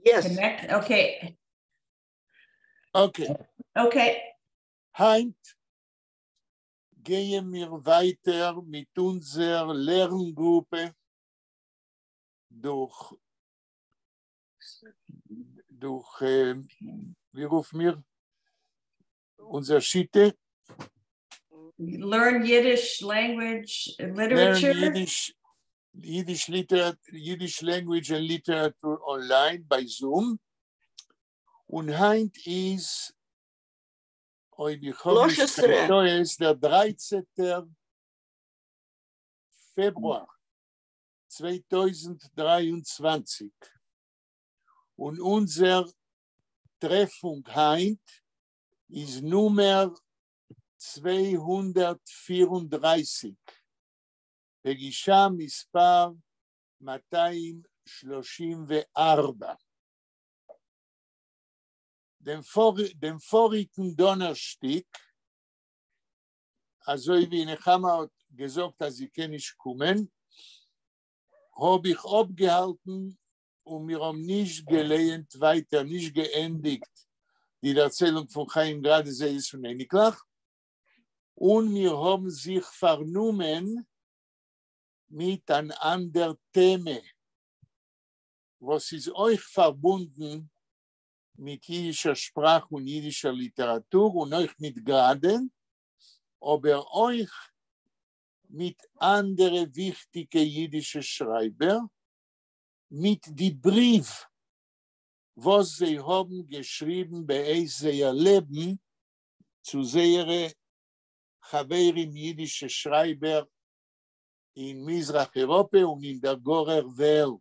Yes. Connect. Okay. Okay. Okay. Heint gehen wir weiter mit unserer Lerngruppe durch wie rufen wir unser Schitte? Learn Yiddish language and Learn literature. Yiddish language and literature online bei Zoom. Und heint ist der 13. Februar 2023. Und unser Treffung heint ist Nummer 234. פגישה מספר 234. Dem vorigen Donnerstag, also wie Nechama hat gesagt, dass ich nicht kommen, habe ich abgehalten und wir haben nicht gelernt weiter, nicht geendigt, die Erzählung von Chaim gerade sehr ist von Eniklach. Und wir haben sich vernommen mit einem anderen Thema, was ist euch verbunden mit jiddischer Sprache und jiddischer Literatur und euch nicht gerade, aber euch mit anderen wichtigen jiddischen Schreiber, mit die Brief, was sie haben geschrieben bei ihr Leben zu sehr Chaverim jiddische Schreiber in Mizrach-Europa und in der Gorer Welt.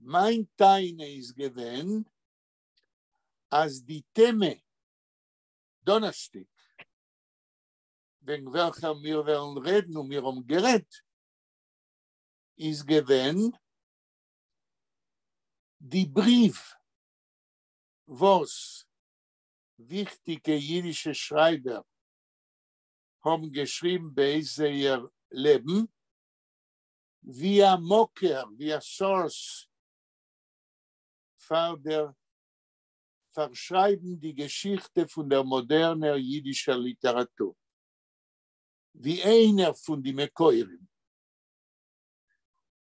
Mein Teine ist gewesen, als die Themen Donnerstag, wegen welcher wir wollen reden und wir haben geredet, ist gewesen, die Brief, was wichtige jiddische Schreiber haben geschrieben bei ihr Leben, via Mocker, via Source, verschreiben die Geschichte von der modernen jiddischen Literatur. Wie einer von den Mekoirim.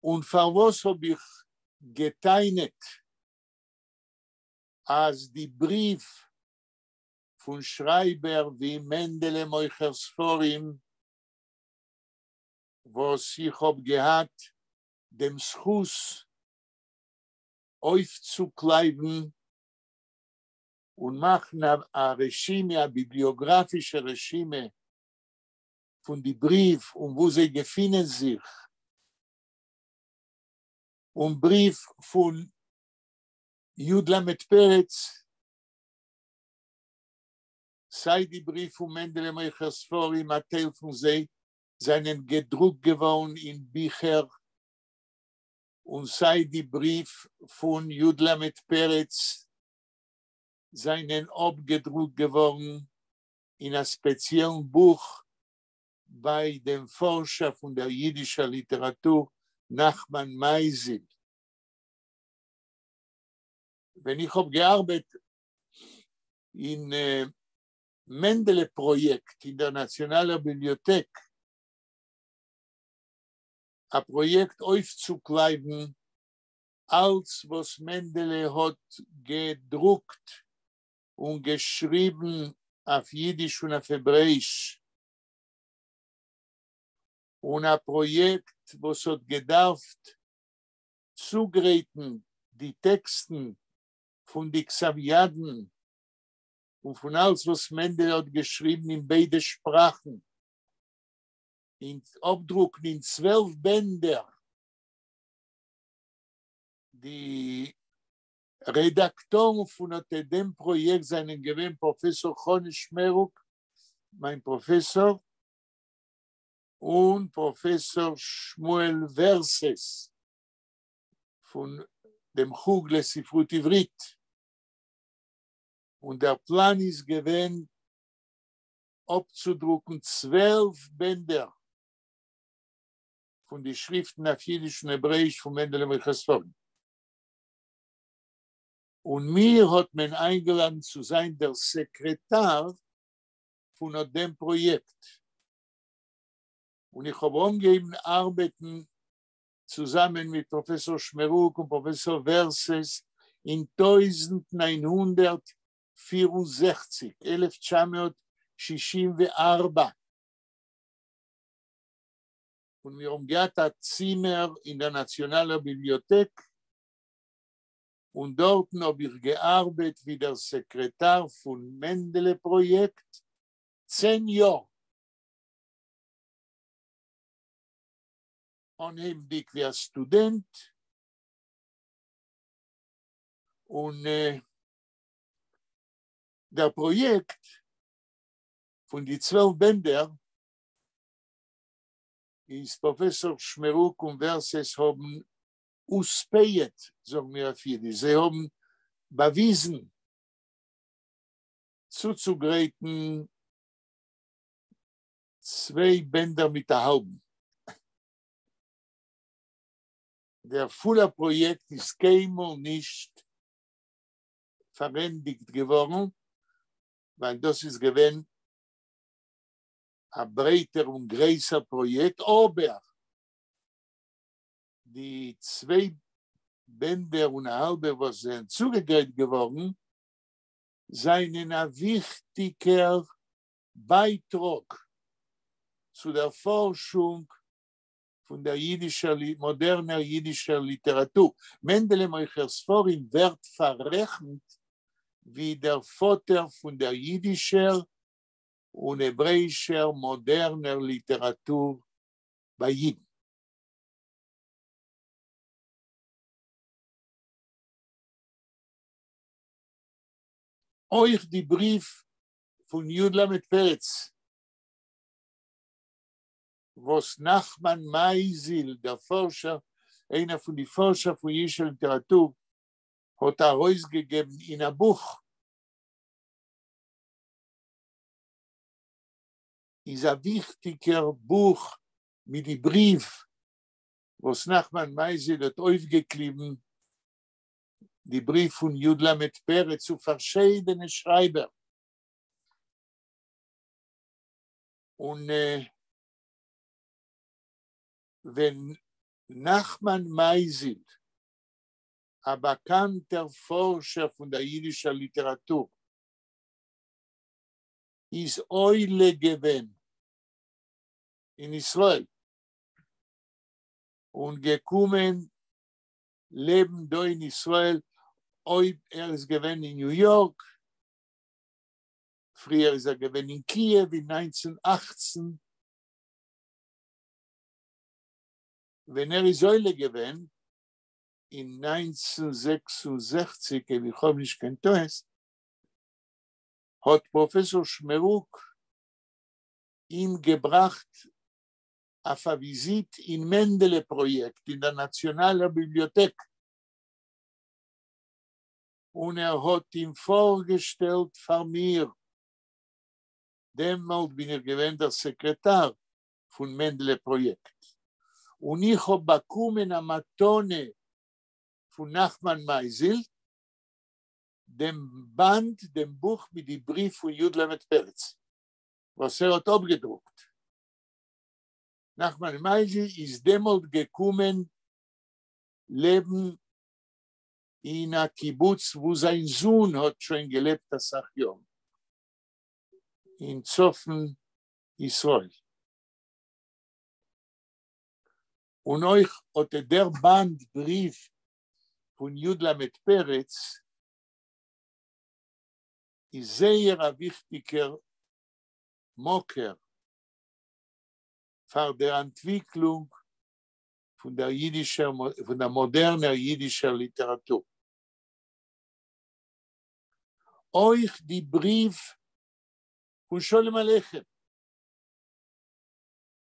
Und für was habe ich geteilt, als die Brief von Schreiber wie Mendele Moichers Forim, was ich habe gehabt, dem Schuss aufzukleiden und machen ein Regime, ein bibliografisches Regime von den Brief und wo sie befinden sich. Und Brief von Yudla mit Peretz, sei die Brief von Mendele Moichers Forim, ein Teil von sie, seinen gedruckt geworden in Bücher und sei die Brief von Yudla mit Peretz seinen abgedruckt geworden in einem speziellen Buch bei dem Forscher von der jiddischen Literatur Nachman Meisil. Wenn ich habe gearbeitet in Mendele-Projekt in der Nationalen Bibliothek, ein Projekt aufzukleiden, als was Mendele hat gedruckt und geschrieben auf Jiddisch und auf Hebräisch. Und ein Projekt, was hat gedarft, zugreifen die Texten von den Xaviaden und von alles, was Mendele hat geschrieben in beide Sprachen. In Abdrucken in 12 Bänder. Die Redaktoren von dem Projekt seinen gewesen Professor Choni Schmeruk, mein Professor, und Professor Shmuel Verses von dem Chug Lesifrut Ivrit. Und der Plan ist gewesen, abzudrucken 12 Bänder von den Schriften auf Jiddisch und Hebräisch von Mendele Moichers Forim. Und mir hat man eingeladen zu sein der Sekretär von dem Projekt. Und ich habe umgegeben Arbeiten zusammen mit Professor Schmeruk und Professor Verses in 1964. Und wir haben gehabt ein Zimmer in der Nationalen Bibliothek und dort habe ich gearbeitet wie der Sekretär von Mendele-Projekt 10 Jahre. Unheimlich wie ein Student. Und der Projekt von die 12 Bänder ist Professor Schmeruk und Verses haben uspeit, sagen wir auf Jiddisch. Sie haben bewiesen, zuzugreifen 2 Bänder mit der Hauben. Der Fuller-Projekt ist keinmal nicht verwendet geworden, weil das ist gewesen ein breiter und größer Projekt, aber die 2 Bänder und eine halbe, was sind zugegeben geworden, seien ein wichtiger Beitrag zu der Forschung von der moderner jiddischer Literatur. Mendele Moichersforin wird verrechnet wie der Vater von der jiddischer und hebräischer moderner Literatur bei Jiden. Euch die Brief von Yudla mit Peretz, was Nachman Maisil, der Forscher, einer von den Forscher von jiddischer Literatur, hat herausgegeben in einem Buch. Ist ein wichtiger Buch mit dem Brief, was Nachman Maisil hat aufgeklebt, die Brief von Yudla mit Peretz zu verschiedenen Schreiber. Und wenn Nachman Maisil, ein bekannter Forscher von der jiddischen Literatur, ist Eule gewesen in Israel und gekommen, leben da in Israel. Ist gewesen in New York, früher ist gewesen in Kiew in 1918. Wenn ist Eule gewesen, in 1966, wie ich habe nicht kennt es, hat Professor Schmeruk ihm gebracht auf eine Visite in Mendele-Projekt in der Nationalen Bibliothek. Und hat ihm vorgestellt von mir, demnach bin ich gewesen der Sekretär von Mendele-Projekt. Und ich habe bekommen eine Matone von Nachman Maisil, dem Band, dem Buch mit dem Brief von Yudla mit Peretz, was hat abgedruckt. Nachman Maisil ist demnach gekommen, leben in einem Kibbutz, wo sein Sohn hat schon gelebt, das Jahr, in Zofen, Israel. Und euch hat der Bandbrief von Yudla mit Peretz ist sehr ein wichtiger Mocker für die Entwicklung von der modernen jiddischen Literatur. Euch die Brief von Sholem Aleichem,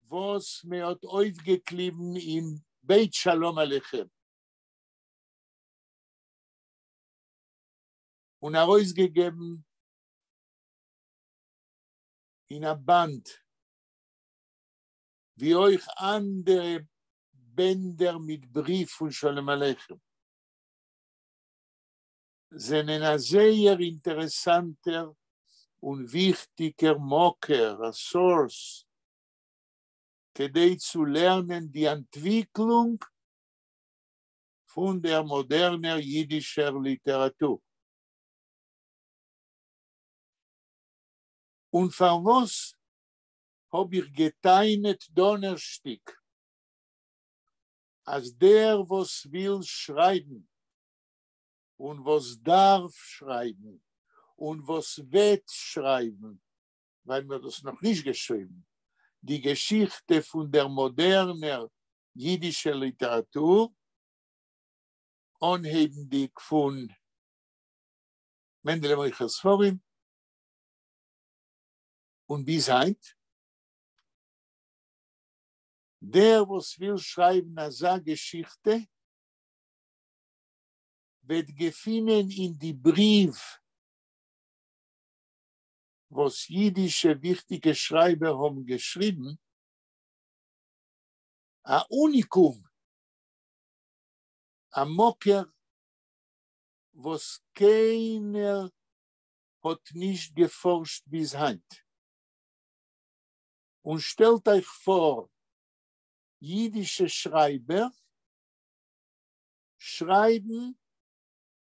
was mir hat aufgeklebt in Beit Shalom Aleichem und herausgegeben in einem Band, wie euch andere Bänder mit Brief von Sholem Aleichem. sind ein sehr interessanter und wichtiger Mocker, a Source, כדי zu lernen die Entwicklung von der modernen jiddischen Literatur. Und von was habe ich geteinet Donnerstag, als der, was will schreiben und was darf schreiben und was wird schreiben, weil wir das noch nicht geschrieben, die Geschichte von der modernen jiddischen Literatur, unheimlich von Mendele Moiches Forim und bis heute, der, was will schreiben, eine Geschichte, wird gefunden in die Brief, was jiddische wichtige Schreiber haben geschrieben, ein Unikum, ein Mocker, was keiner hat nicht geforscht bis heute. Und stellt euch vor, jiddische Schreiber schreiben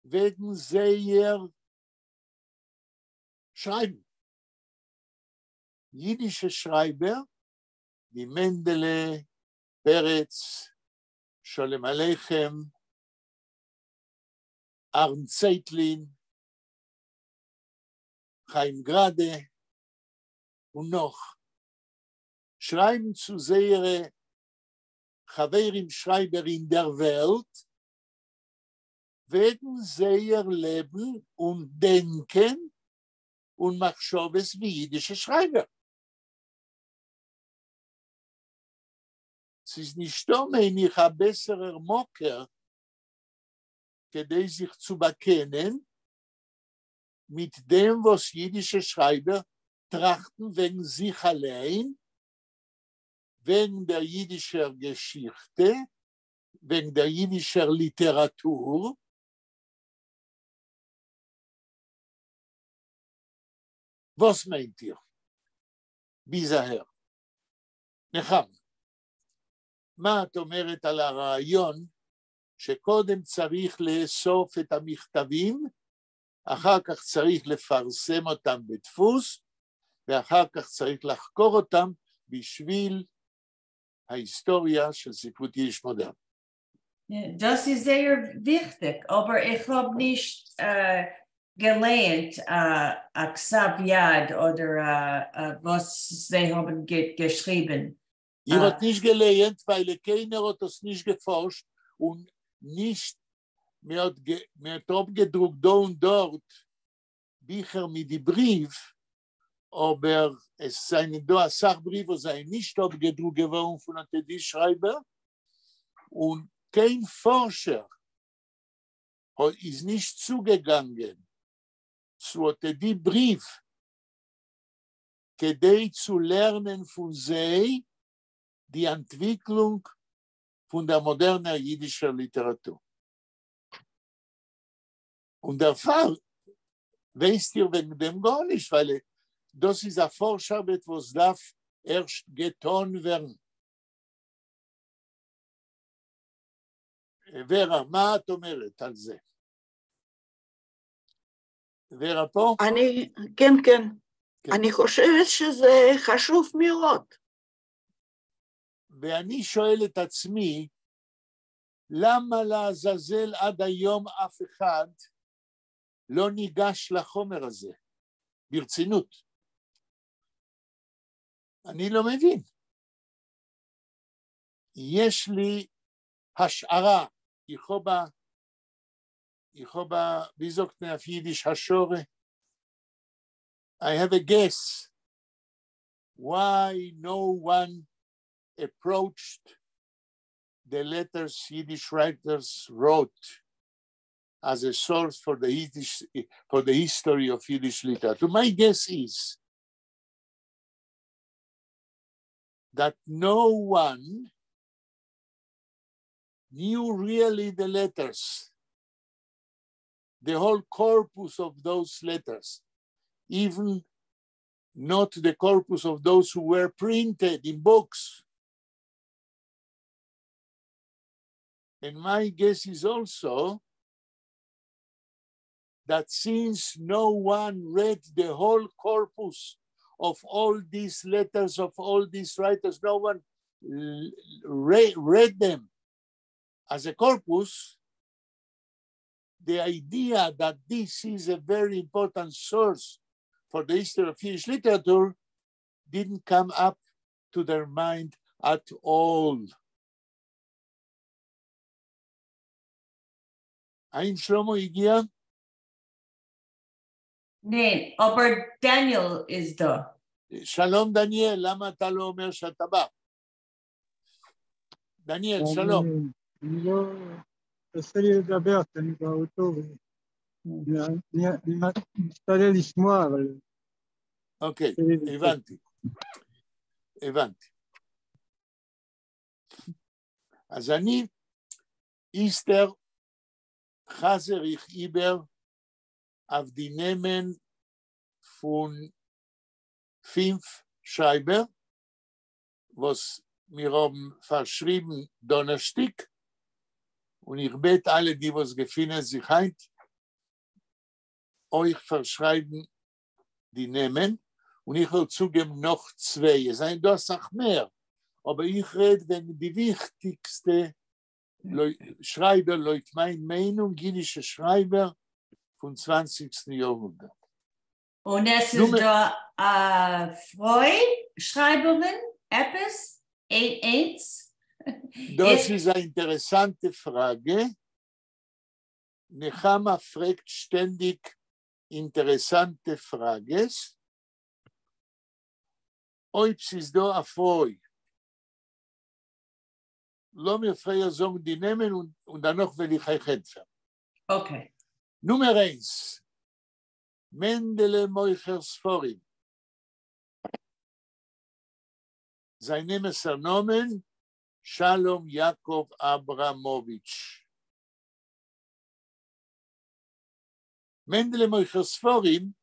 wegen sehr schreiben. Jiddische Schreiber, wie Mendele, Peretz, Sholem Aleichem, Arn Zeitlin, Chaim Grade und noch, schreiben zu sehr Chaverim Schreiber in der Welt, wegen sehr Leben und Denken und Machshoves wie jiddische Schreiber. Es ist nicht so, wenn ich ein besserer Mocker, kede sich zu bekennen, mit dem, was jiddische Schreiber trachten wegen sich allein, wegen der jiddischen Geschichte, wegen der jiddischen Literatur. Was meint ihr? Bis daher. נחם, מה את אומרת על הרעיון שקודם צריך לאסוף את המכתבים, אחר כך צריך לפרסם אותם בדפוס, ואחר כך צריך לחקור אותם בשביל ההיסטוריה של ספרות יידיש מודרן. Das ist sehr wichtig, aber ich habe nicht gelernt, Aksav-Yad oder was sie haben geschrieben. Ihr habt nicht gelernt, weil keiner hat das nicht geforscht und nicht mehr hat abgedruckt da und dort Bücher mit dem Brief, aber es seien da Sachbriefe, seien nicht abgedruckt geworden von einem Yiddish-Schreiber und kein Forscher ist nicht zugegangen zu dem Brief, kede zu lernen von sie die Entwicklung von der modernen jiddischen Literatur. Und der Fall, weißt ihr wegen dem gar nicht, weil das ist eine Forscharbeit, was darf erst getan werden. ורה, מה את אומרת על זה? ורה פה? כן. אני חושבת שזה חשוב מאוד. ואני שואל את עצמי, למה לעזאזל עד היום אף אחד לא ניגש לחומר הזה? ברצינות. אני לא מבין. יש לי השערה, יכובה, ביזוק נאף יידיש השורה. I have a guess why no one approached the letters Yiddish writers wrote as a source for the history of Yiddish literature. My guess is that no one knew really the letters the whole corpus of those letters, even not the corpus of those who were printed in books. And my guess is also that since no one read the whole corpus of all these letters of all these writers, no one read them as a corpus, the idea that this is a very important source for the history of Yiddish literature didn't come up to their mind at all. האם שלמה הגיע? Nein, aber Daniel is da. שלום דניאל, למה אתה לא אומר שאתה בא? דניאל, שלום. אני לא... תעשה לי לדבר, כי אני באוטו. אני משתדל לשמוע, אבל... אוקיי, הבנתי. אז אני, איסטר חזר ich über auf die Namen von 5 Schreiber, was wir haben verschrieben Donnerstag, und ich bete alle, die was gefunden sich heint, euch verschreiben die Namen, und ich will zugeben noch 2. Es sind das auch mehr, aber ich rede, wenn die wichtigste Schreiber, Leute, meine Meinung, jüdische Schreiber vom 20. Jahrhundert. Und es ist da Freu-Schreiberin, etwas, eins. Das ist eine interessante Frage. Nechama fragt ständig interessante Fragen. Ob es ist da eine Freu. לא מפריע זוג דינמן ודנוך וליחי חדפה. אוקיי. נומר 1. מנדלה מויכר ספורים. Seine Messernomen Shalom Jakob Abramovich. Mendele Moicher Sforim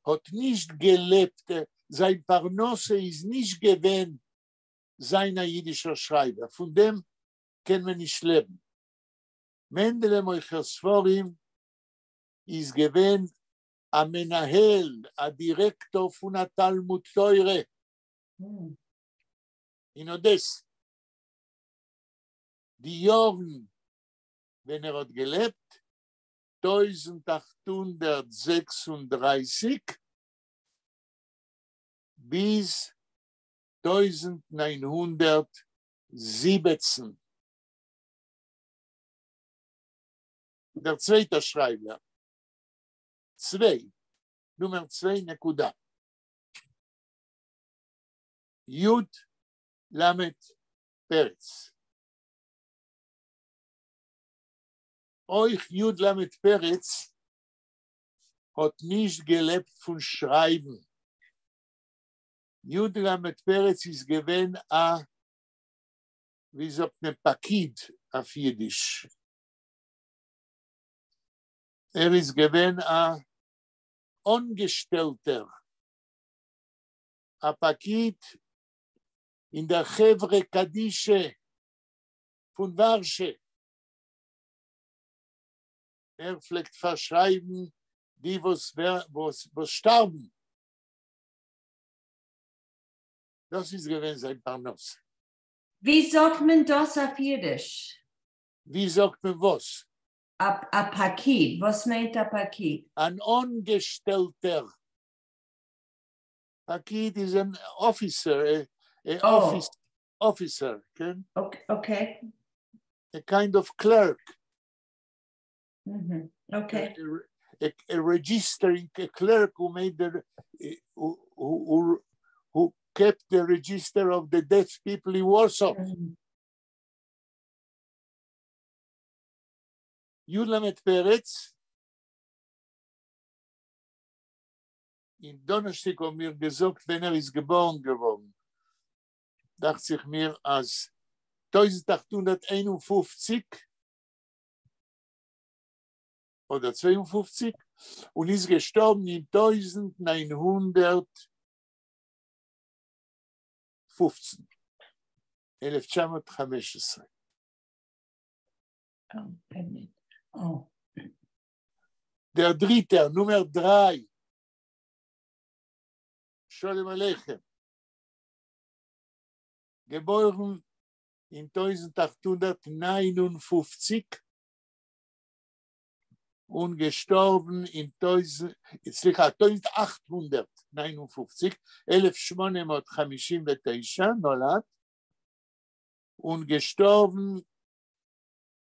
hat nicht gelebt, sein Parnasse ist nicht gewesen seiner jüdischer Schreiber. Von dem können wir nicht leben. Mendele Moicher Sforim ist gewesen המנהל, הדירקטור von התלמוד תורה. In Odessa. Die Jahren, wenn hat gelebt, 1836 bis 1917. Der zweite Schreiber. 2, Nummer 2, נקודה. י' למד פרץ. Euch Jud Lamed Peretz hat nicht gelebt von Schreiben. Jud Lamed Peretz ist gewesen wie sagt man, Pakid auf Yiddish. Ist gewesen Angestellter, a Pakid in der Chevre Kadische von Warsche. Pflegt verschreiben, die was starben. Das ist gewesen sein Parnasse. Wie sagt man das auf Yiddish? Wie sagt man was? A Pakid. Was meint a Pakid? Ein Angestellter. Pakid ist ein Officer, officer, okay? Okay. A kind of clerk. Mm-hmm. Okay. A registering a clerk who made who kept the register of the dead people in Warsaw. Mm-hmm. Yud Lamed Peretz. In Donnerstag haben wir gesagt, wenn ist geboren geworden. Dachte ich mir, als 1851 oder 52 und ist gestorben in 1915. 1915. Oh. Der dritte, Nummer 3, Sholem Aleichem, geboren in 1859 und gestorben in 1859, 1859 נולד, und gestorben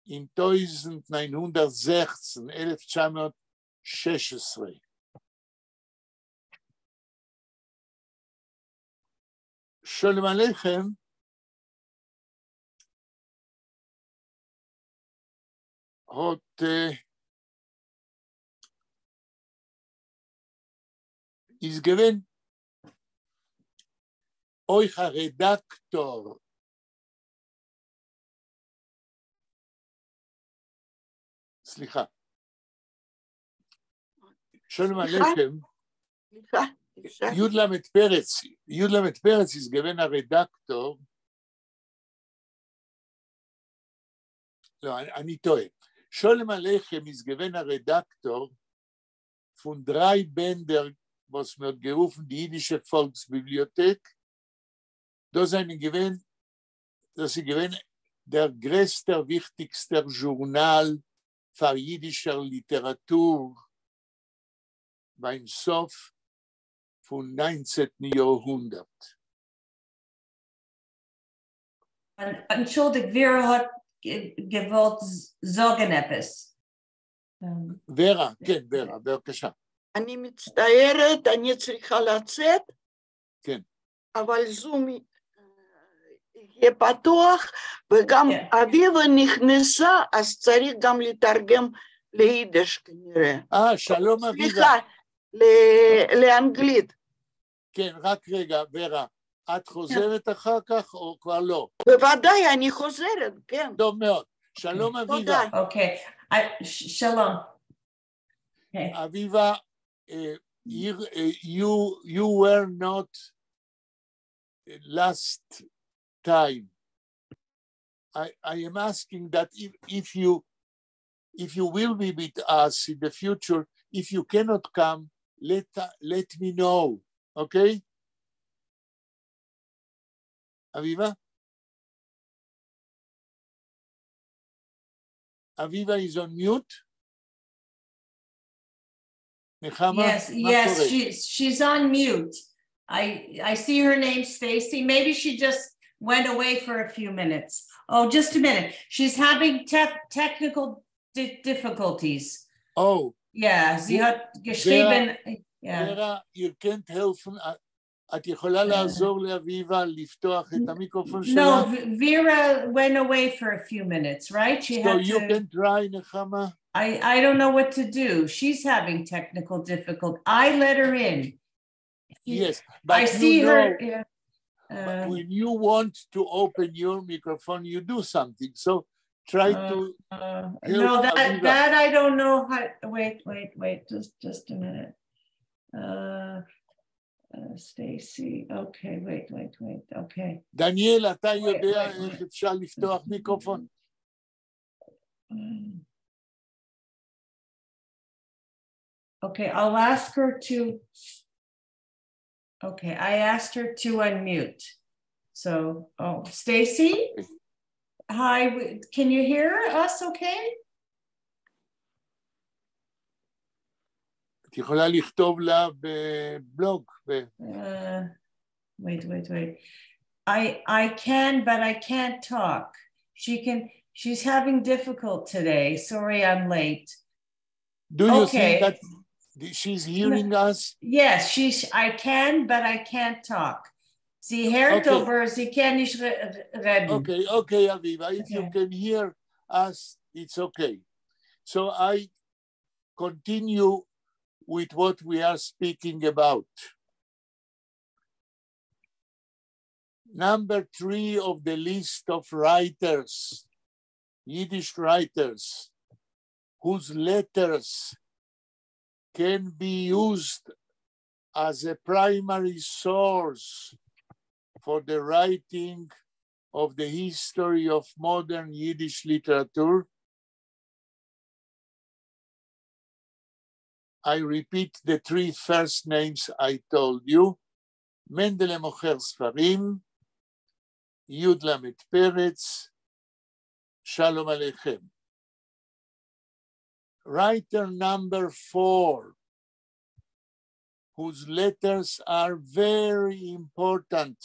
in 1916, 1916. Sholem Aleichem hat ist gewesen euch ein Redaktor סליחה. שלום עליכם. י"ל פרץ ist gewesen ein Redaktor. לא, אני טועה. Sholem Aleichem ist gewesen ein Redaktor von 3 Bändern, was wird gerufen, die Jiddische Volksbibliothek. Das ist gewesen der größte, wichtigste Journal für jiddischer Literatur beim Sof vom 19. Jahrhundert. Entschuldigt, wer hat gewollt sagen etwas? ורה, כן, ורה, בבקשה. אני מצטערת, אני צריכה לצאת, כן. אבל זום יהיה פתוח, וגם אביבה נכנסה, אז צריך גם לתרגם ליידיש כנראה. שלום אביבה. סליחה, לאנגלית. כן, רק רגע, ורה, את חוזרת אחר כך או כבר לא? בוודאי, אני חוזרת, כן. טוב מאוד. שלום אביבה. אוקיי, שלום. אביבה, you were not last time. I am asking that if you will be with us in the future, if you cannot come, let me know, okay? Aviva? Aviva is on mute. Yes, she's on mute. I see her name, Stacy. Maybe she just went away for a few minutes. Oh, just a minute. She's having technical difficulties. Oh. Yeah, sie hat geschrieben. Vera, you can't help. את יכולה לעזור לאביבה לפתוח את המיקרופון שלה? No, Vera went away for a few minutes, right? So you can try, נחמה? I don't know what to do. She's having technical difficulty. I let her in. Yes, but I see her. But when you want to open your microphone, you do something. So try to. No, that I don't know how. Wait. Just a minute. Stacy. Okay, wait. Okay. דניאל, אתה יודע איך אפשר לפתוח מיקרופון? Okay, I'll ask her to. Okay, I asked her to unmute. So, Stacy? Hi, can you hear us okay? את יכולה לכתוב לה בבלוג. Wait. I can, but I can't talk. She's having difficult today. Sorry, I'm late. Do you think that she's hearing us? Yes, I can, but I can't talk. Sie hört, aber sie kann nicht reden. Okay, Aviva, if you can hear us, it's okay. So I continue with what we are speaking about. Number 3 of the list of writers, Yiddish writers, whose letters can be used as a primary source for the writing of the history of modern Yiddish literature. I repeat the three first names I told you: Mendele Mocher Sfarim, Yud Lamed Peretz, Shalom Aleichem. Writer number 4, whose letters are very important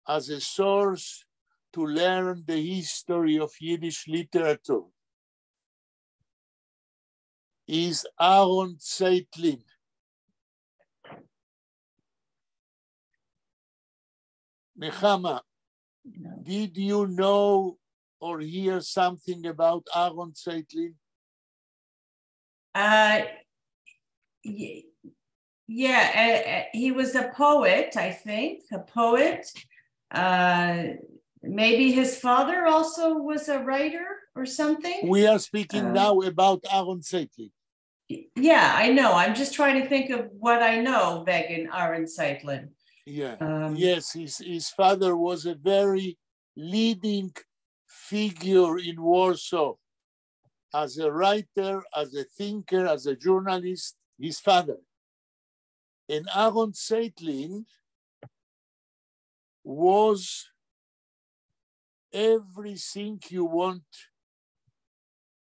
as a source to learn the history of Yiddish literature, is Aaron Zeitlin. Nechama, did you know or hear something about Aaron Zeitlin? Yeah, he was a poet, I think, a poet. Maybe his father also was a writer or something. We are speaking now about Aaron Zeitlin. Yeah, I know. I'm just trying to think of what I know, Vegan Aaron Zeitlin. Yeah, yes, his father was a very leading figure in Warsaw as a writer, as a thinker, as a journalist, his father. And Aaron Zeitlin was everything you want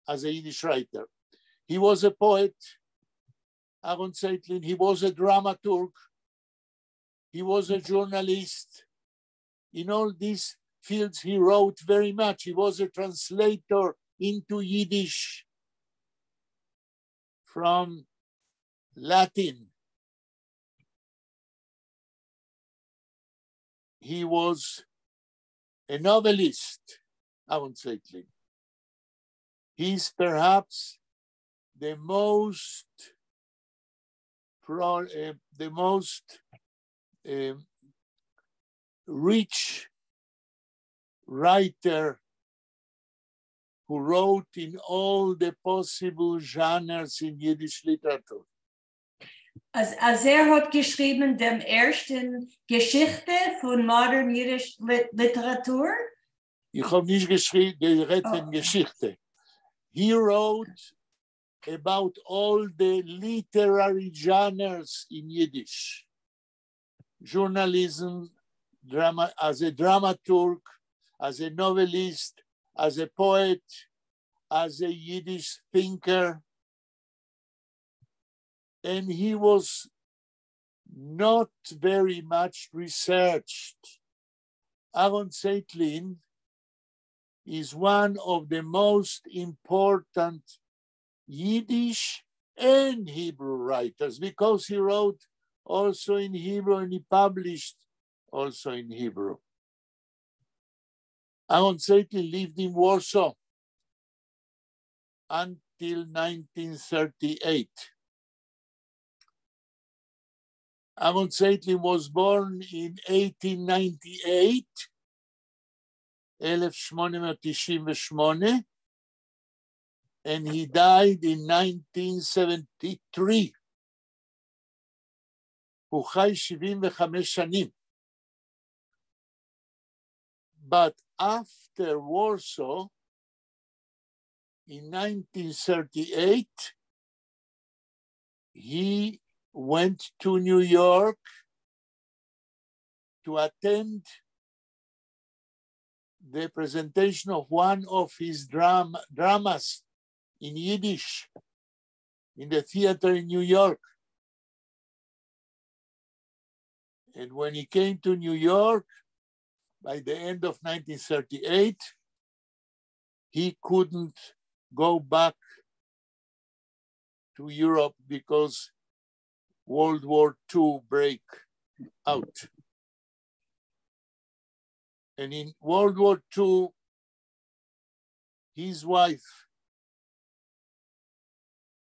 as a Yiddish writer. He was a poet, Aaron Zeitlin. He was a dramaturg. He was a journalist. In all these fields, he wrote very much. He was a translator into Yiddish from Latin. He was a novelist, Aaron Zeitlin. He's perhaps the most rich writer who wrote in all the possible genres in Yiddish literature. Als hat geschrieben dem ersten Geschichte von modern Yiddish Literatur. Ich habe nicht geredet von Geschichte. He wrote about all the literary genres in Yiddish. Journalism, drama, as a dramaturg, as a novelist, as a poet, as a Yiddish thinker. And he was not very much researched. Aaron Zeitlin is one of the most important Yiddish and Hebrew writers because he wrote also in Hebrew and he published also in Hebrew. Aaron Zeitlin lived in Warsaw until 1938. Aaron Zeitlin was born in 1898, 1898, and he died in 1973. הוא חי 75 שנים. But after Warsaw, in 1938, he went to New York to attend the presentation of one of his dramas in Yiddish in the theater in New York. And when he came to New York, by the end of 1938, he couldn't go back to Europe because World War II broke out. And in World War II, his wife,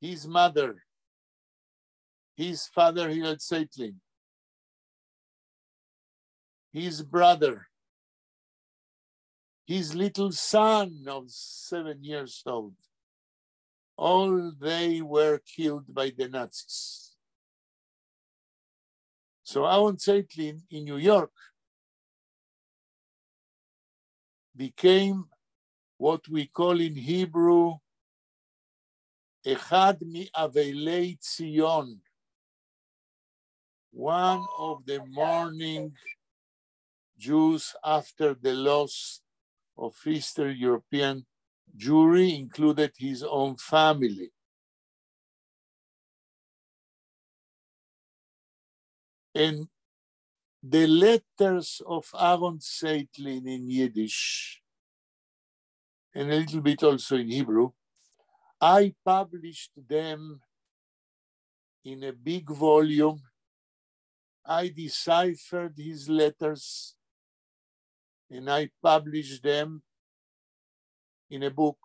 his mother, his father, Hillel Zeitlin, his brother, his little son of 7 years old, all they were killed by the Nazis. So Aaron Zeitlin in New York became what we call in Hebrew, Echad mi'avelei Tzion, one of the mourning Jews after the loss of Eastern European Jewry, included his own family. And the letters of Aaron Zeitlin in Yiddish, and a little bit also in Hebrew, I published them in a big volume. I deciphered his letters and I published them in a book.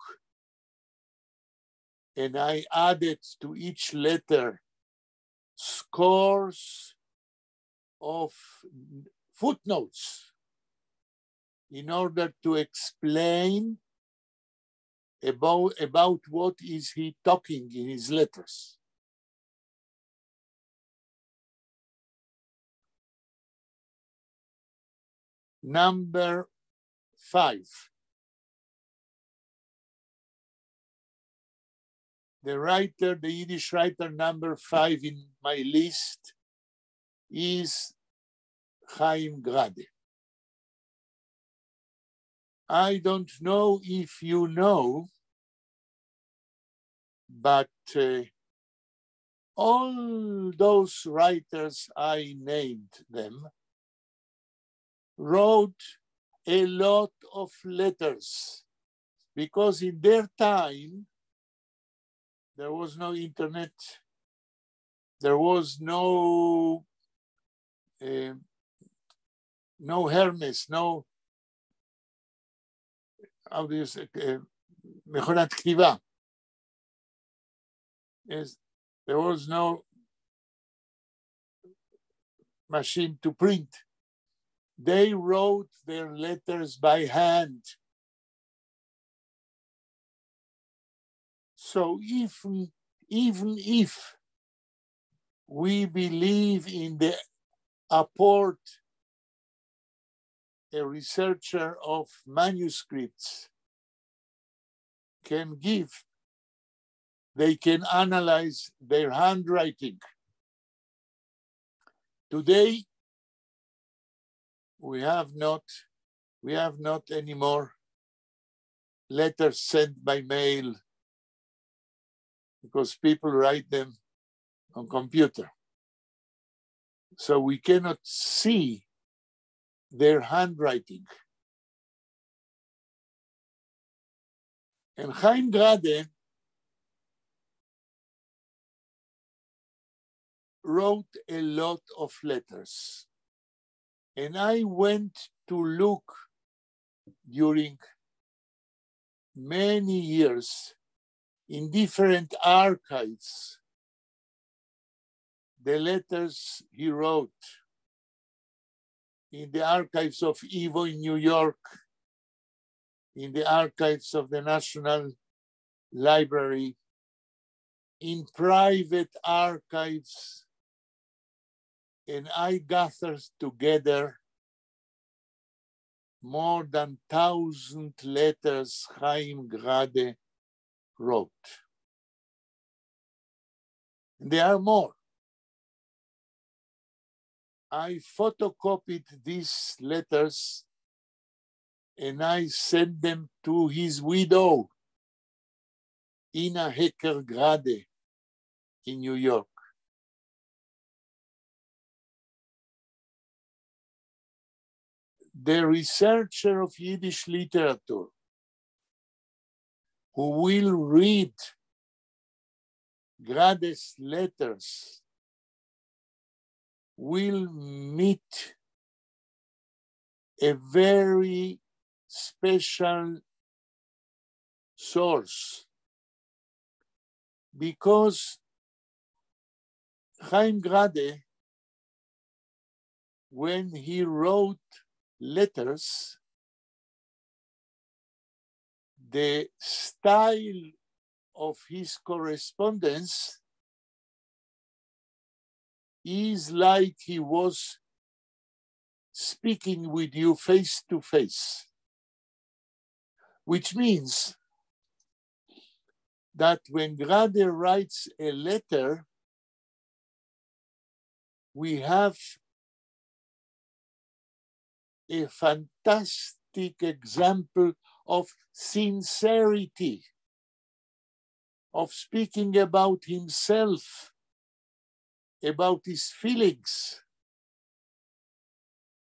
And I added to each letter scores of footnotes in order to explain about what is he talking in his letters. Number 5. The writer, the Yiddish writer number 5 in my list is Chaim Grade. I don't know if you know, but all those writers I named them wrote a lot of letters because in their time, there was no internet, there was no Hermes, no, how do you say, מכונת כתיבה. Yes, there was no machine to print. They wrote their letters by hand. So even if we believe in the apport a researcher of manuscripts can give, they can analyze their handwriting. Today, we have not anymore letters sent by mail because people write them on computer. So we cannot see their handwriting. And Chaim Grade wrote a lot of letters. And I went to look during many years in different archives the letters he wrote, in the archives of Evo in New York, in the archives of the National Library, in private archives, and I gathered together more than 1,000 letters Chaim Grade wrote. And there are more. I photocopied these letters and I sent them to his widow, Ina Hecker Grade, in New York. The researcher of Yiddish literature who will read Grade's letters will meet a very special source, because Chaim Grade, when he wrote letters, the style of his correspondence is like he was speaking with you face to face, which means that when Grade writes a letter, we have a fantastic example of sincerity, of speaking about himself, about his feelings,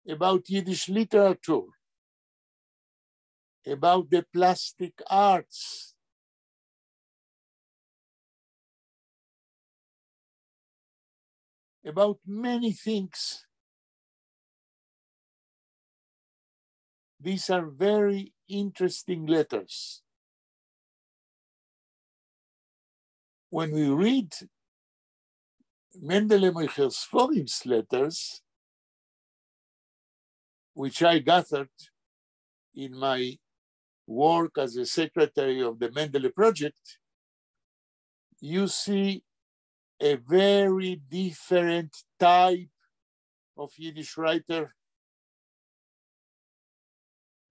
about Yiddish literature, about the plastic arts, about many things. These are very interesting letters. When we read Mendele Moicher Sforim's letters, which I gathered in my work as a secretary of the Mendele Project, you see a very different type of Yiddish writer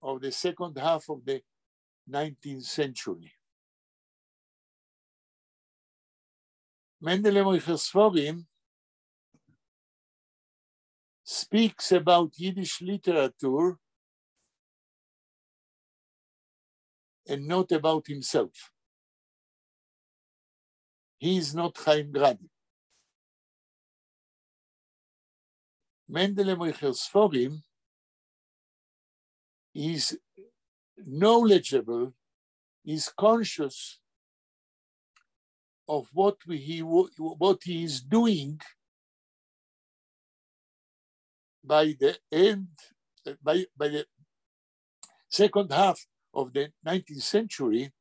of the second half of the 19th century. Mendele Moicher Sforim speaks about Yiddish literature and not about himself. He is not Chaim Grade. Mendele Moicher Sforim is knowledgeable, is conscious of what he is doing by the end, by the second half of the 19th century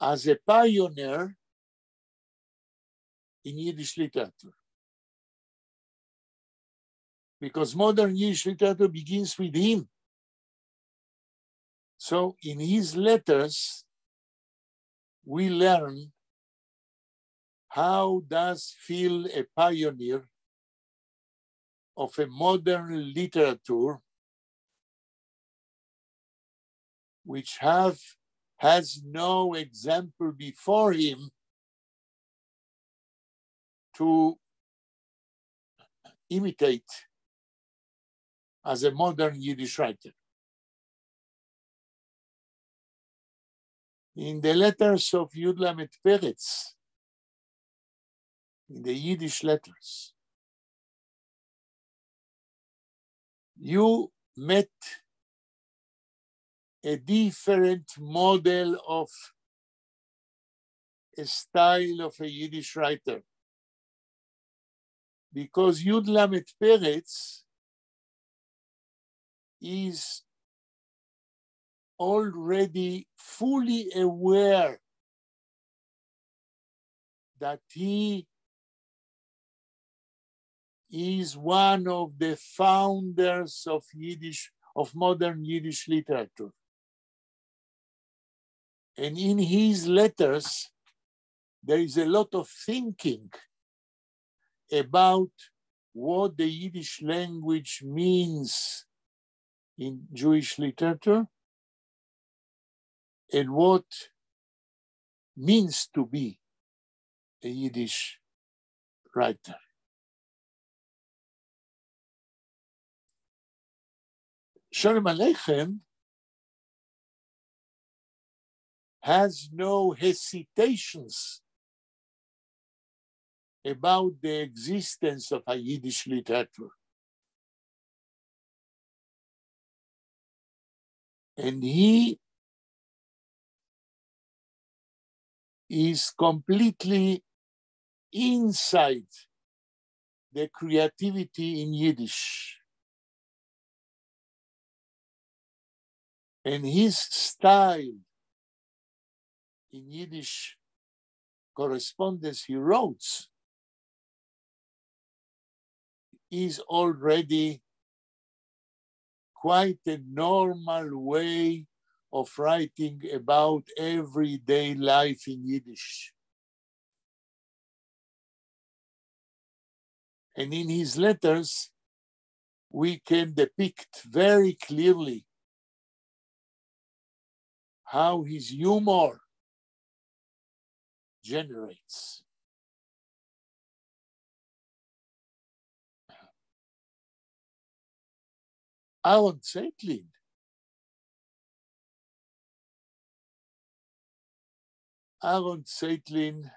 as a pioneer in Yiddish literature. Because modern Yiddish literature begins with him. So in his letters, we learn how does feel a pioneer of a modern literature which has no example before him to imitate as a modern Yiddish writer. In the letters of Yud Lamed Peretz, in the Yiddish letters, you met a different model of a style of a Yiddish writer. Because Yud Lamed Peretz is already fully aware that he is one of the founders of modern Yiddish literature. And in his letters, there is a lot of thinking about what the Yiddish language means in Jewish literature and what means to be a Yiddish writer. Shalom Aleichem has no hesitations about the existence of a Yiddish literature. And he is completely inside the creativity in Yiddish. And his style in Yiddish correspondence he wrote is already quite a normal way of writing about everyday life in Yiddish. And in his letters, we can depict very clearly how his humor generates. Aaron Zeitlin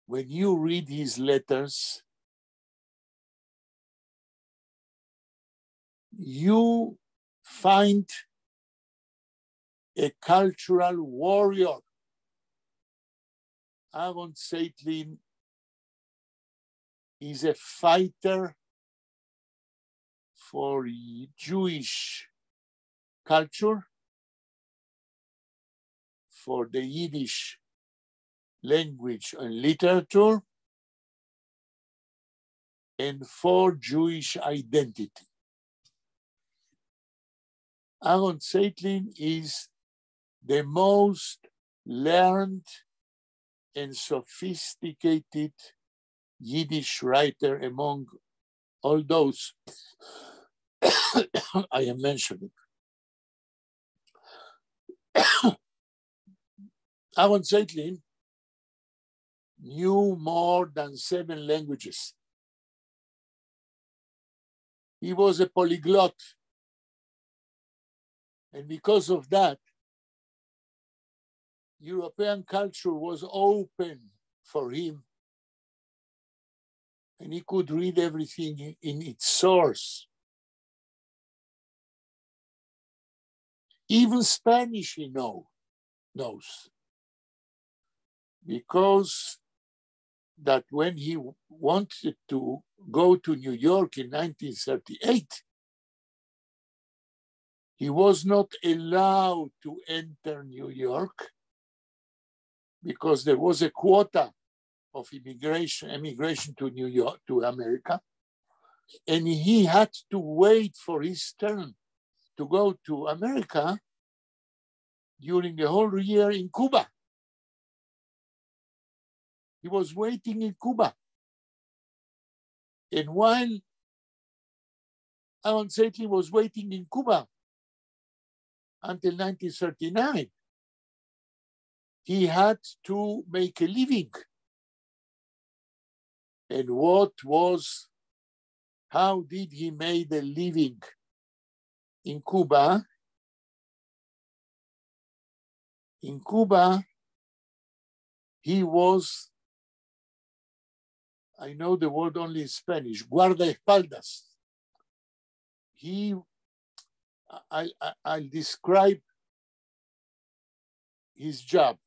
when you read his letters, you find a cultural warrior. Aaron Zeitlin is a fighter for Jewish culture, for the Yiddish language and literature, and for Jewish identity. Aaron Zeitlin is the most learned and sophisticated Yiddish writer among all those I am mentioning. Aaron Zeitlin knew more than 7 languages. He was a polyglot. And because of that, European culture was open for him. And he could read everything in its source. Even Spanish he knows. Because that when he wanted to go to New York in 1938, he was not allowed to enter New York because there was a quota of immigration to New York, to America. And he had to wait for his turn to go to America during the whole year in Cuba. He was waiting in Cuba. And while Aaron Zeitlin was waiting in Cuba until 1939, he had to make a living. And how did he make a living in Cuba? In Cuba, he was, I know the word only in Spanish, guardaespaldas. I'll describe his job.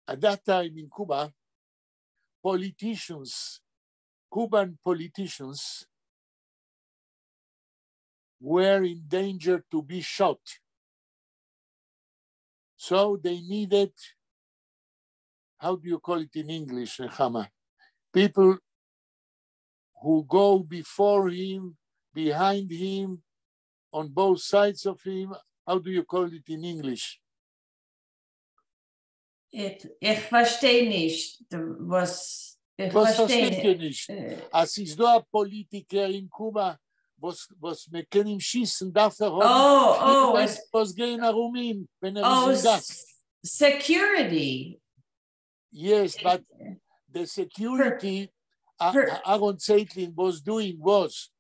At that time in Cuba, Cuban politicians were in danger to be shot. So they needed, how do you call it in English, Nechama? People who go before him, behind him, on both sides of him. How do you call it in English? Ich verstehe nicht. Was versteht ihr nicht? Als ist da ein Politiker in Kuba, was wir können schießen, darf was gehen herum ihm, wenn ist in Gas. Security. Yes, but the security Aaron Zeitlin was doing was,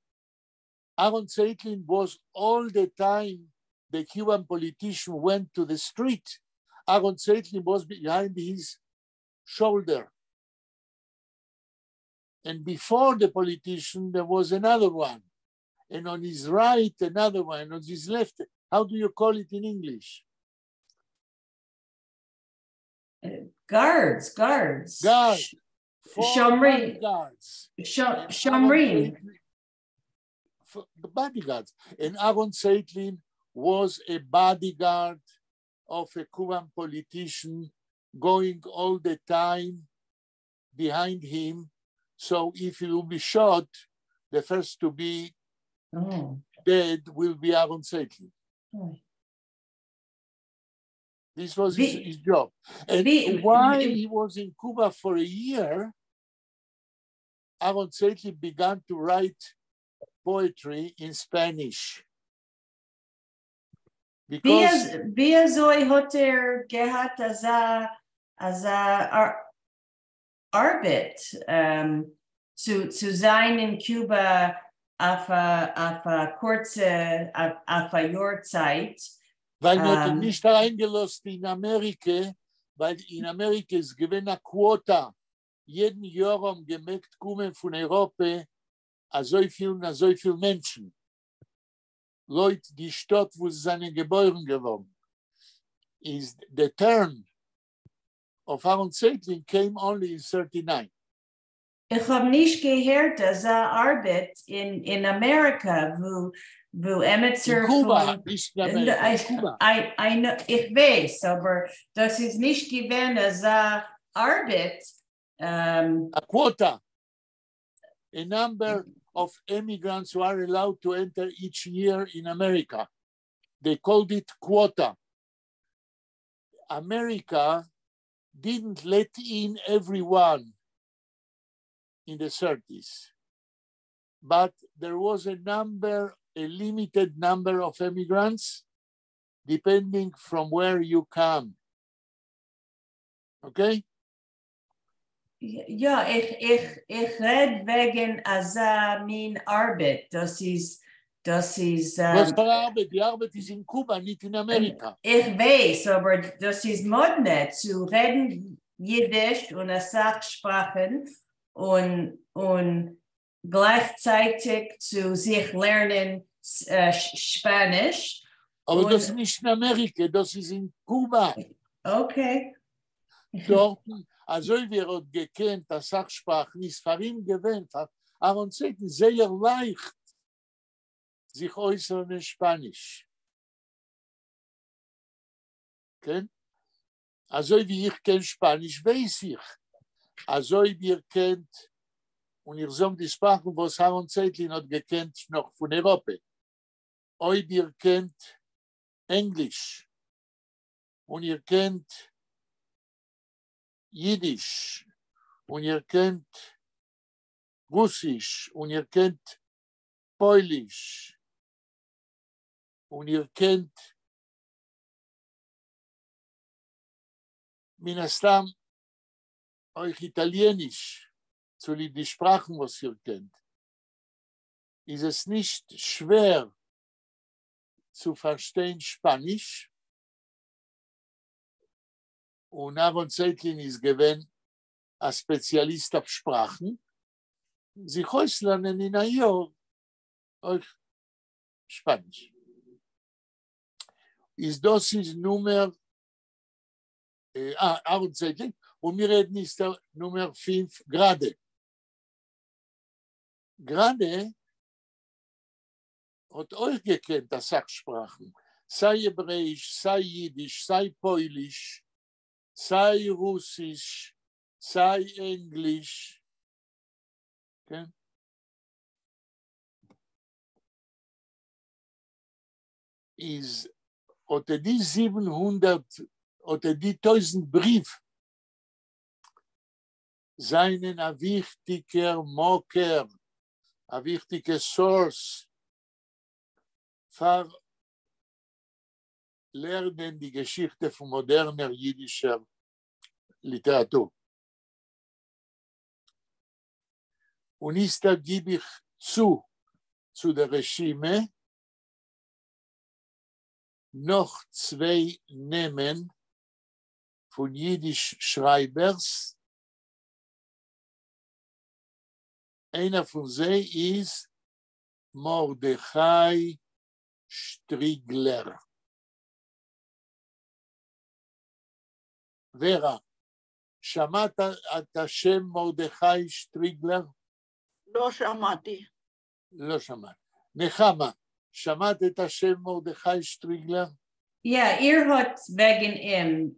Aaron Zeitlin was all the time the Cuban politician went to the street. Aaron Zeitlin was behind his shoulder. And before the politician, there was another one. And on his right, another one. On his left, how do you call it in English? Guards. Shomrim. Guards. Shomrim. The bodyguards. And Aaron Zeitlin was a bodyguard of a Cuban politician going all the time behind him. So if he will be shot, the first to be dad will be Aaron Zeitlin. This was his job. And while he was in Cuba for a year, Aaron Zeitlin began to write poetry in Spanish. Because wie soll heute gehabt als Arbeit zu sein in Cuba auf a kurze auf a Jahrzeit. Weil wir nicht eingelassen in Amerika, weil in Amerika ist gewinnt eine Quota. Jeden Jahr haben gemerkt, kommen von Europa so viel Menschen. Leute, die Stadt, wo sie seine geboren geworden. Is the turn of Aaron Zeitlin came only in 39. Ich habe nicht gehört, dass Arbeit in Amerika, wo Emetzer Kuba, nicht in Amerika, Kuba. Ich weiß, aber das ist nicht gewesen, dass Arbeit. A quota. A number of immigrants who are allowed to enter each year in America. They called it quota. America didn't let in everyone in the 30s, but there was a limited number of immigrants, depending from where you come. Okay? Ja, ich red wegen min Arbeit. Das ist Was für Arbeit? Die Arbeit ist in Kuba, nicht in Amerika. Ich weiß, aber das ist modne, zu reden Yiddish und Sachsprachen und gleichzeitig zu sich lernen Spanisch. Aber das ist nicht in Amerika, das ist in Kuba. Okay. Dort, also wir haben gekannt, dass Sachsprachen ist für ihn gewöhnt, aber uns ist sehr leicht, sich äußern in Spanisch. Okay? Also wie ich kenne Spanisch, weiß ich. Also ihr kennt, und ihr sagt die Sprachen, was Aaron Zeitlin hat gekannt, noch von Europa. Euch ihr kennt Englisch und ihr kennt Yiddish und ihr kennt Russisch und ihr kennt Polish und ihr kennt Minastam euch Italienisch, zu die Sprachen, was ihr kennt. Ist es nicht schwer zu verstehen Spanisch? Und Aaron Zeitlin ist gewesen ein Spezialist auf Sprachen. Sie lernen in einem Jahr euch Spanisch. Das ist Nummer Aaron Zeitlin und wir reden ist der Nummer 5 Grade. Grade hat euch gekannt, das Sachsprachen. Sei Hebräisch, sei Jiddisch, sei Polish, sei Russisch, sei Englisch. Okay? Oder die 700, oder die 1000 Brief seien ein wichtiger Mocker, ein wichtiger Source für Lernen die Geschichte von moderner jiddischer Literatur. Und ist da gebe ich zu der Regime noch 2 Namen von Yiddish Schreibers. Einer von sie ist Mordechai Strigler. Vera, שמעת את השם מרדכי שטריגלר? לא שמעתי. לא שמעת. נחמה, שמעת את השם מרדכי שטריגלר? Ja, hat wegen ihm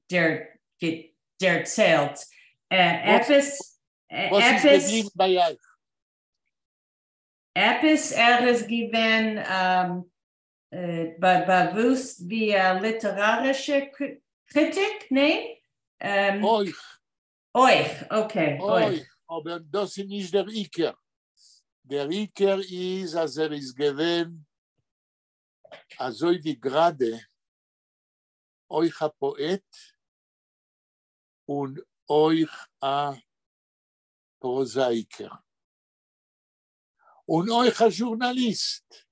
der zählt. Was ist geblieben bei euch? Epis is given bewusst wie literarische Kritik, nee? Euch. Euch, okay. Euch, aber das ist nicht der Iker. Der Iker ist, als ist gewesen, also wie gerade, euch a Poet und euch a Prosaiker. Und euch a Journalist.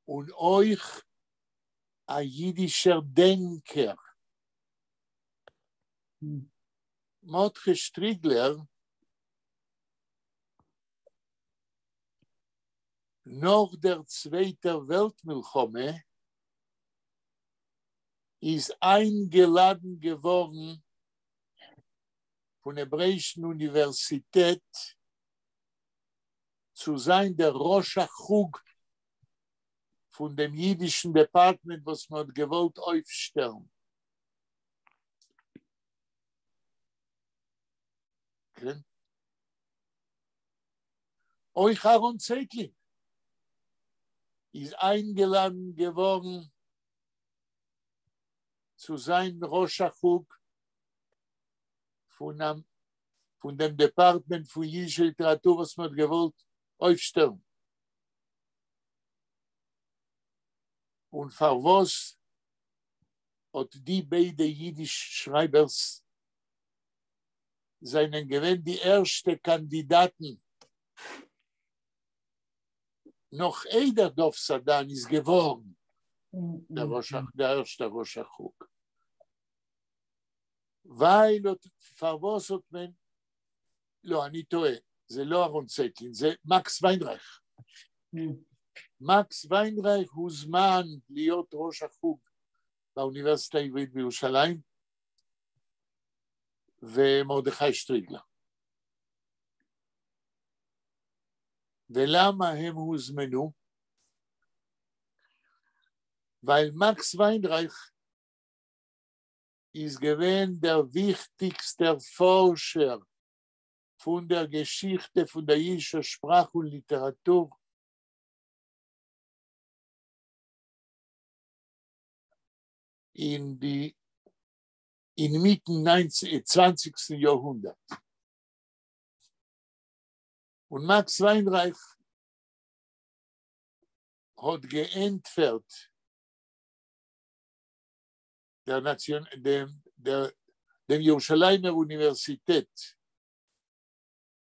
Und euch a jiddischer Denker. Mordche Striegler, nach der Zweiten Weltmilchome, ist eingeladen geworden von der Hebräischen Universität zu sein der Rosh Chug von dem jiddischen Department, was man gewollt aufstellen. Okay. Euch Aaron Zeitlin ist eingeladen geworden zu sein Rosh Chug von dem Department für jiddische Literatur, was man gewollt aufstellen. Und für was hat die beiden Jiddisch-Schreibers seinen gewählt die ersten Kandidaten. Noch einer Dorf Sadan ist geworden, der erste Rosh Chug. Weil für was hat man, לא, אני טועה, זה לא אהרון צייטלין, זה מקס ויינרייך. מקס ויינרייך הוזמן להיות ראש החוג באוניברסיטה העברית בירושלים, ומרדכי שטריגלר. ולמה הם הוזמנו? Weil Max Weinreich ist gewesen der wichtigste Forscher von der Geschichte, von der jiddischen Sprache und Literatur in mitten 20. Jahrhundert. Und Max Weinreich hat geantwortet dem Jerusalemmer Universität.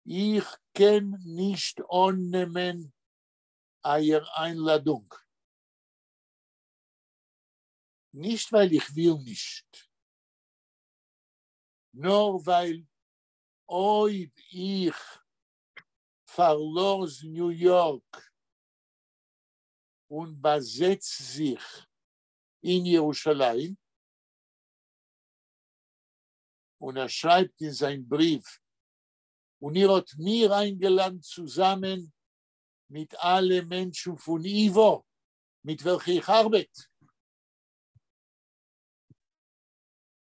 Ich kann nicht annehmen eure Einladung. Nicht, weil ich will nicht. Nur weil ob ich verlos New York und besetzt sich in Jerusalem und schreibt in seinen Brief, und hat mir eingeladen zusammen mit allen Menschen von Ivo, mit welchen ich arbeite.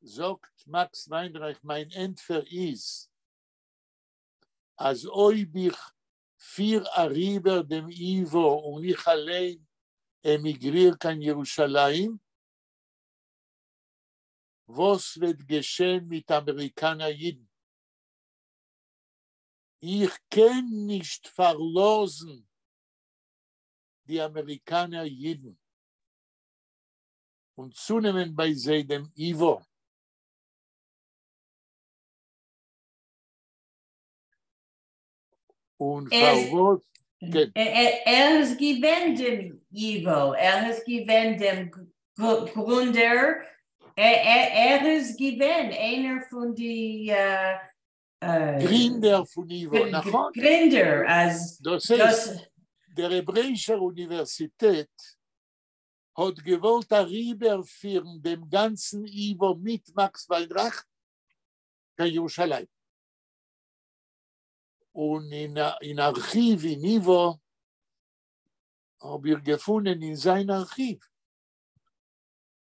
Sagt Max Weinreich, mein Entfer ist, als ob ich 4 Arriber dem Ivo und ich allein emigriere in Jerusalem, was wird geschehen mit Amerikaner Jiden? Ich kann nicht verlosen die Amerikaner Jiden und zunehmen bei sie dem Ivo. Und verwirrt. Has given dem Ivo, has given dem Gründer, has given einer von die Gründer von Ivo, נכון? Gründer, als das heißt, der Hebräische Universität hat gewollt rüberführen dem ganzen Ivo mit Max Weinreich in Jerusalem. Und in Archiv in Ivo habe ich gefunden in sein Archiv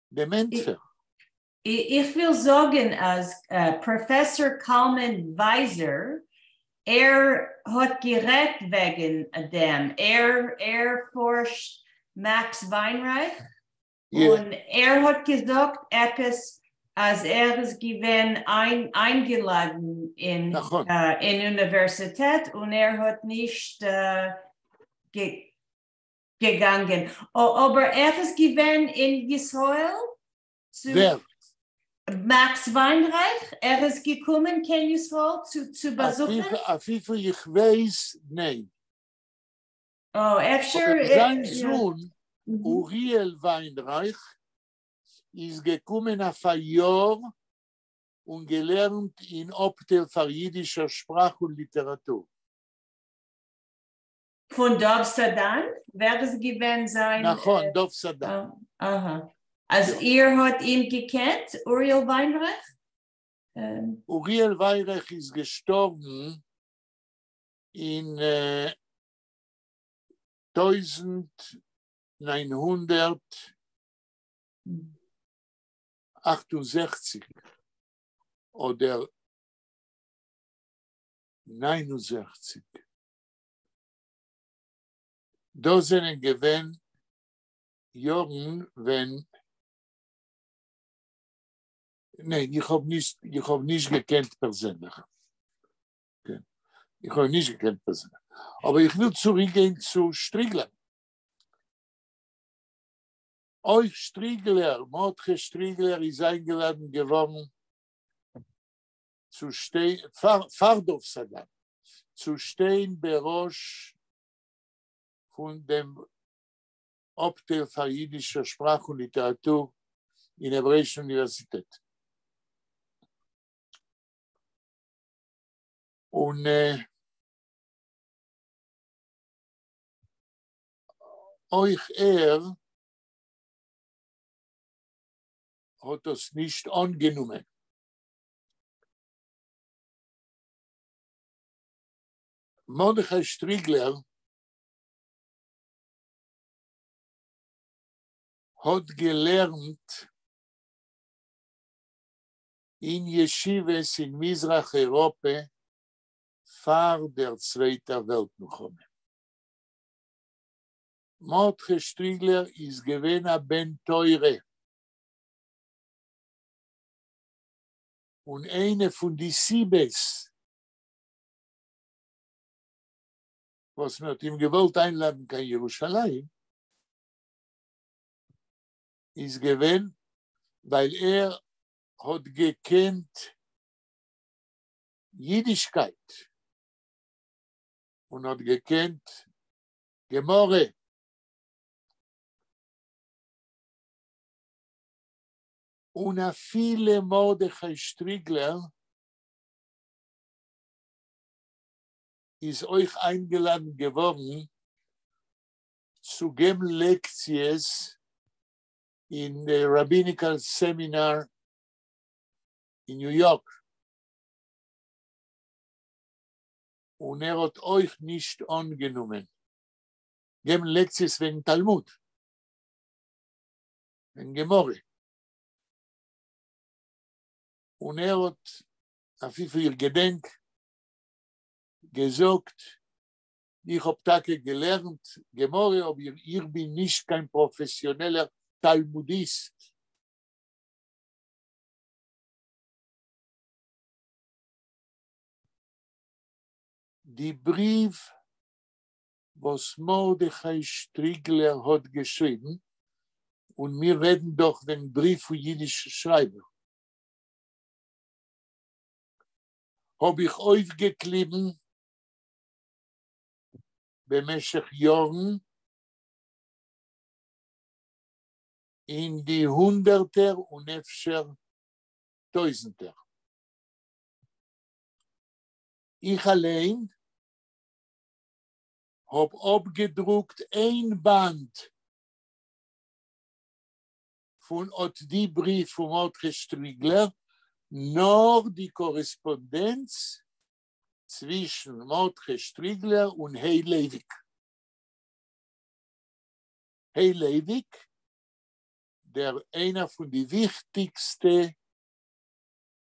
dem Entfer. Ich will sagen, als Professor Kalman Weiser hat gerät wegen dem. Forscht Max Weinreich. Yeah. Und hat gesagt, etwas, als ist gewesen eingeladen in Universität und hat nicht gegangen. Aber ist gewesen in Israel zu Max Weinreich. Ist gekommen in Israel zu besuchen. Afifu, ich weiß, nein. Oh, sein Sohn, Uriel Weinreich, ist gekommen auf ein Jahr und gelernt in Optel für jiddischer Sprache und Literatur. Von Dov Sadan? Wer es gewesen sein? Nachon, Dov Sadan. Aha. Also ihr hat ihn gekannt, Uriel Weinreich? Uriel Weinreich ist gestorben in 1968 oder 69. Da sind gewesen Jahren, wenn nein, ich hab nicht gekannt persönlich. Okay. Ich habe nicht gekannt persönlich. Aber ich will zurückgehen zu Striegler. Euch Striegler, Mordche Striegler ist eingeladen geworden zu stehen, Fardov Sagan, zu stehen Berosch von dem Optel für jiddische Sprache und Literatur in der Hebräischen Universität. Und euch hat das nicht angenommen. Mordechai Striegler hat gelernt in Yeshivas in Mizrach-Europa vor der Zweiten Weltkrieg. Mordechai Striegler ist gewesen ein Ben Teure. Und eine von den Sibes, was man ihm gewollt einladen kann, Jerusalem, ist gewesen, weil hat gekannt Jiddischkeit und hat gekannt Gemorre. Und a viele Mordechai Striegler ist euch eingeladen geworden zu geben Lektions in the Rabbinical Seminar in New York. Und hat euch nicht angenommen. Geben Lektions wegen Talmud, wegen Gemorre. Und hat auf ihr Gedenk gesagt, ich habe Tage gelernt, Gemorre, aber ich bin nicht kein professioneller Talmudist. Die Brief, was Mordechai Striegler hat geschrieben, und wir reden doch den Brief für jüdische Schreiber, habe ich aufgeklebt במשך Jahren in die Hunderter und אפשר Tausender. Ich allein habe abgedruckt ein Band von die Brief von Mordechai Striegler, nur die Korrespondenz zwischen Mordechai Striegler und Hey Leivik. Hey Leivik, der einer von den wichtigsten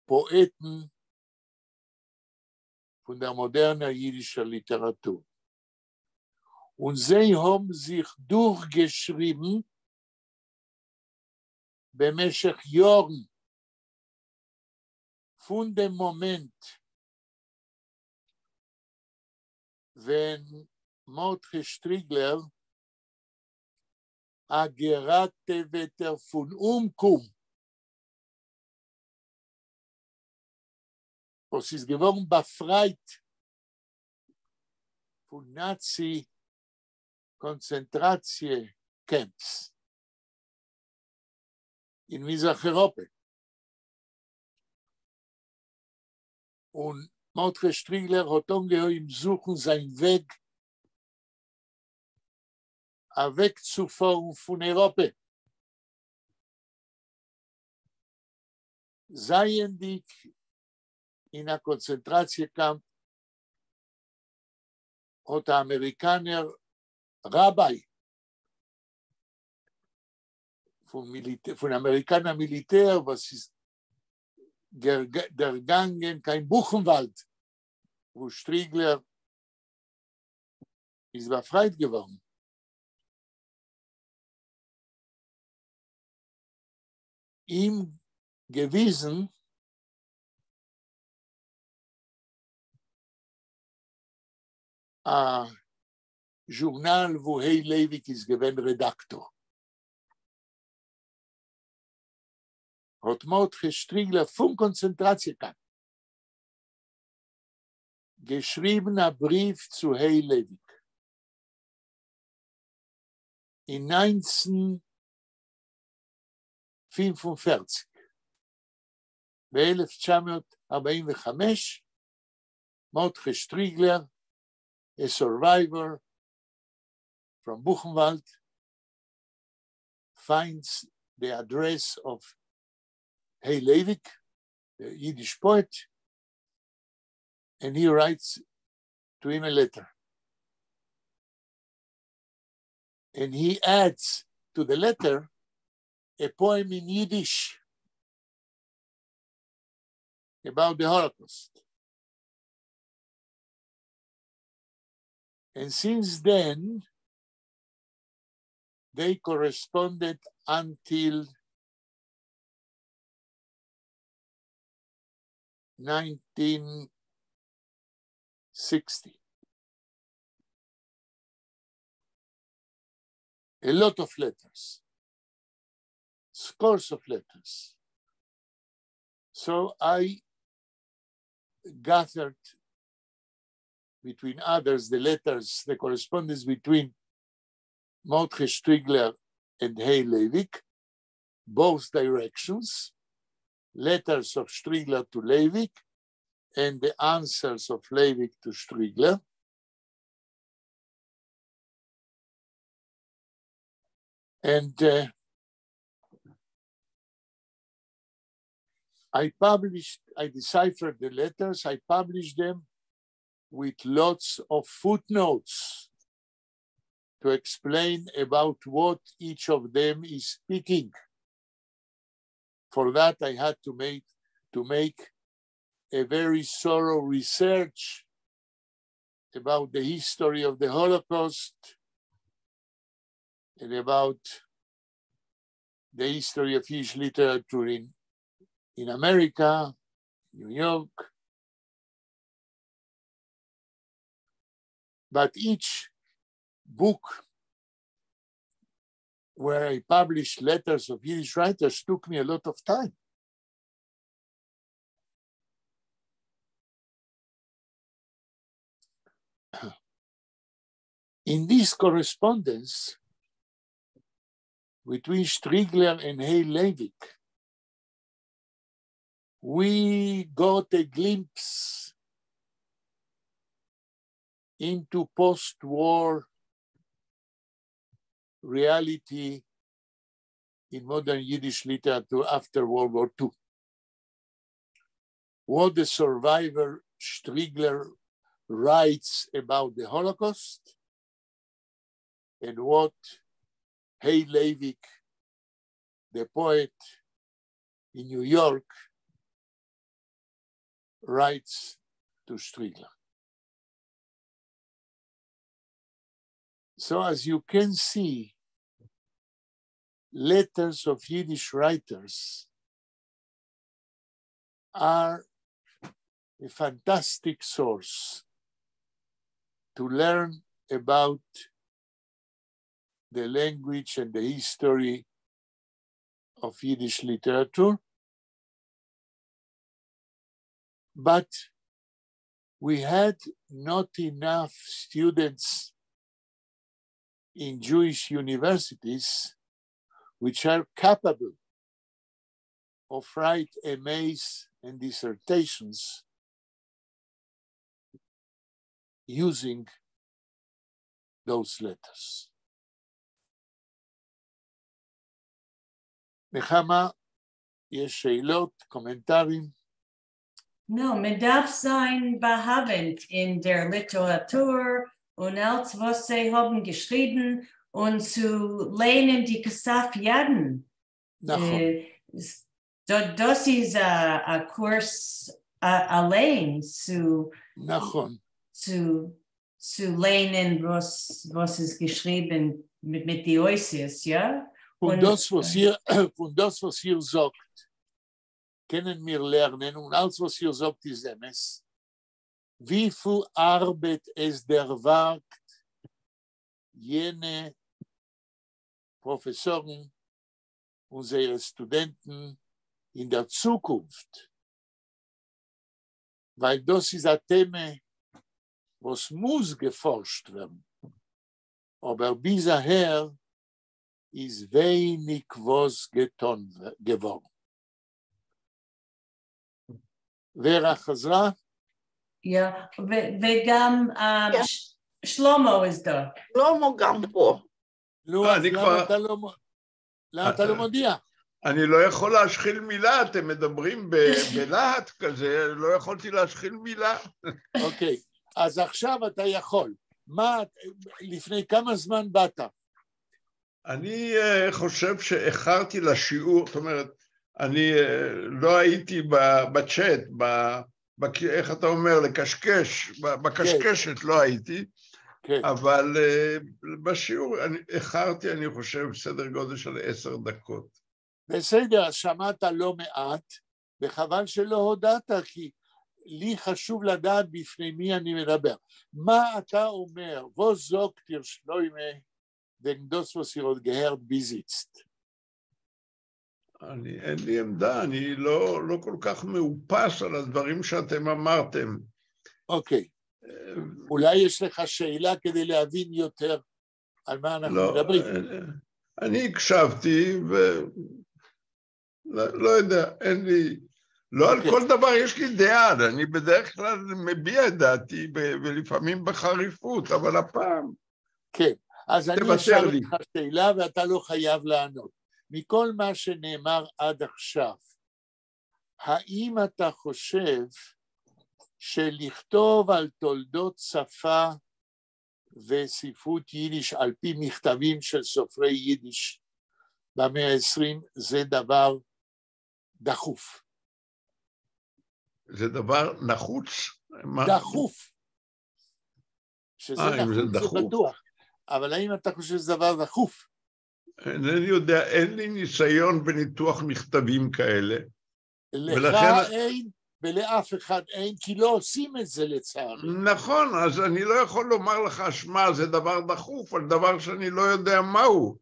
Poeten von der modernen jiddischen Literatur. Und sie haben sich durchgeschrieben במשך Jahren von dem Moment, wenn Mordechai Striegler a gerate Wetter von was ist geworden befreit von Nazi-Konzentratie-Camps in Mizrach-Europa. Und Mordechai Striegler hat ungeheuer suchen seinen Weg, wegzufahren von Europa. Seien die in einem Konzentratiecamp, hat der Amerikaner Rabbi von Amerikaner Militär, was ist der Gangen, kein Buchenwald, wo Striegler ist befreit geworden. Ihm gewiesen, ein Journal, wo Hey Levik ist gewesen Redaktor. Hat Mordechai Striegler vom Konzentratiecamp geschrieben einen Brief zu Hey Levik. In 1945, ב-1945, Mordechai Striegler, a survivor from Buchenwald, finds the address of Hey Levik, the Yiddish poet, and he writes to him a letter. And he adds to the letter a poem in Yiddish about the Holocaust. And since then, they corresponded until 1960. A lot of letters, scores of letters. So I gathered, between others, the letters, the correspondence between Mordechai Striegler and Hey Levik, both directions, letters of Striegler to Levik, and the answers of Levik to Striegler. And I deciphered the letters, I published them with lots of footnotes to explain about what each of them is speaking. For that, I had to make a very thorough research about the history of the Holocaust and about the history of Yiddish literature in America, New York. But each book where I published letters of Yiddish writers took me a lot of time. In this correspondence between Striegler and Hey Levik, we got a glimpse into post-war reality in modern Yiddish literature after World War II. What the survivor Striegler writes about the Holocaust and what Hey Levik, the poet in New York, writes to Striegler. So as you can see, letters of Yiddish writers are a fantastic source to learn about the language and the history of Yiddish literature. But we had not enough students in Jewish universities which are capable of write MAs and dissertations using those letters. נחמה, יש שאלות, קומנטרים? No, man darf sein behabend in der Literatur und als was sie haben geschrieben und zu lernen die Kasafiaden. נכון. Das ist ein Kurs allein zu נכון. zu lernen, was ist geschrieben mit die Oisies, ja? Und das, was ihr sagt, können wir lernen, und alles, was ihr sagt, ist emes, wie viel Arbeit es der wagt, jene Professoren, unsere Studenten in der Zukunft. Weil das ist ein Thema, was muss geforscht werden. Aber bis dahin ist wenig was getan geworden. ורה חזרה? Ja, וגם שלמה is da. שלמה גם פה. נו, אז למה אתה לא מודיע? אני לא יכול להשחיל מילה, אתם מדברים בלהט כזה, לא יכולתי להשחיל מילה. אוקיי, אז עכשיו אתה יכול. לפני כמה זמן באת? אני חושב שאיחרתי לשיעור, זאת אומרת, אני לא הייתי בצ'אט, איך אתה אומר, לקשקש, בקשקשת לא הייתי, אבל בשיעור איחרתי, אני חושב, סדר גודל של 10 דקות. בסדר, שמעת לא מעט, וחבל שלא הודעת, כי לי חשוב לדעת בפני מי אני מדבר. מה אתה אומר? wo sagt ihr Schleume, wenn das, was ihr gehört, besitzt? אין לי עמדה, אני לא כל כך מאופס על הדברים שאתם אמרתם. אוקיי. אולי יש לך שאלה כדי להבין יותר על מה אנחנו מדברים. אני הקשבתי ולא יודע, אין לי, לא על כל דבר יש לי דעה, אני בדרך כלל מביע את דעתי ולפעמים בחריפות, אבל הפעם כן, אז אני אשאל לך שאלה ואתה לא חייב לענות. מכל מה שנאמר עד עכשיו, האם אתה חושב שלכתוב על תולדות שפה וספרות יידיש על פי מכתבים של סופרי יידיש במאה ה-20 זה דבר דחוף? זה דבר נחוץ? דחוף. שזה נחוץ זה בטוח. אבל האם אתה חושב שזה דבר דחוף? אינני יודע, אין לי ניסיון בניתוח מכתבים כאלה. לך אין ולאף אחד אין, כי לא עושים את זה לצערי. נכון, אז אני לא יכול לומר לך, שמה, זה דבר דחוף, על דבר שאני לא יודע מהו.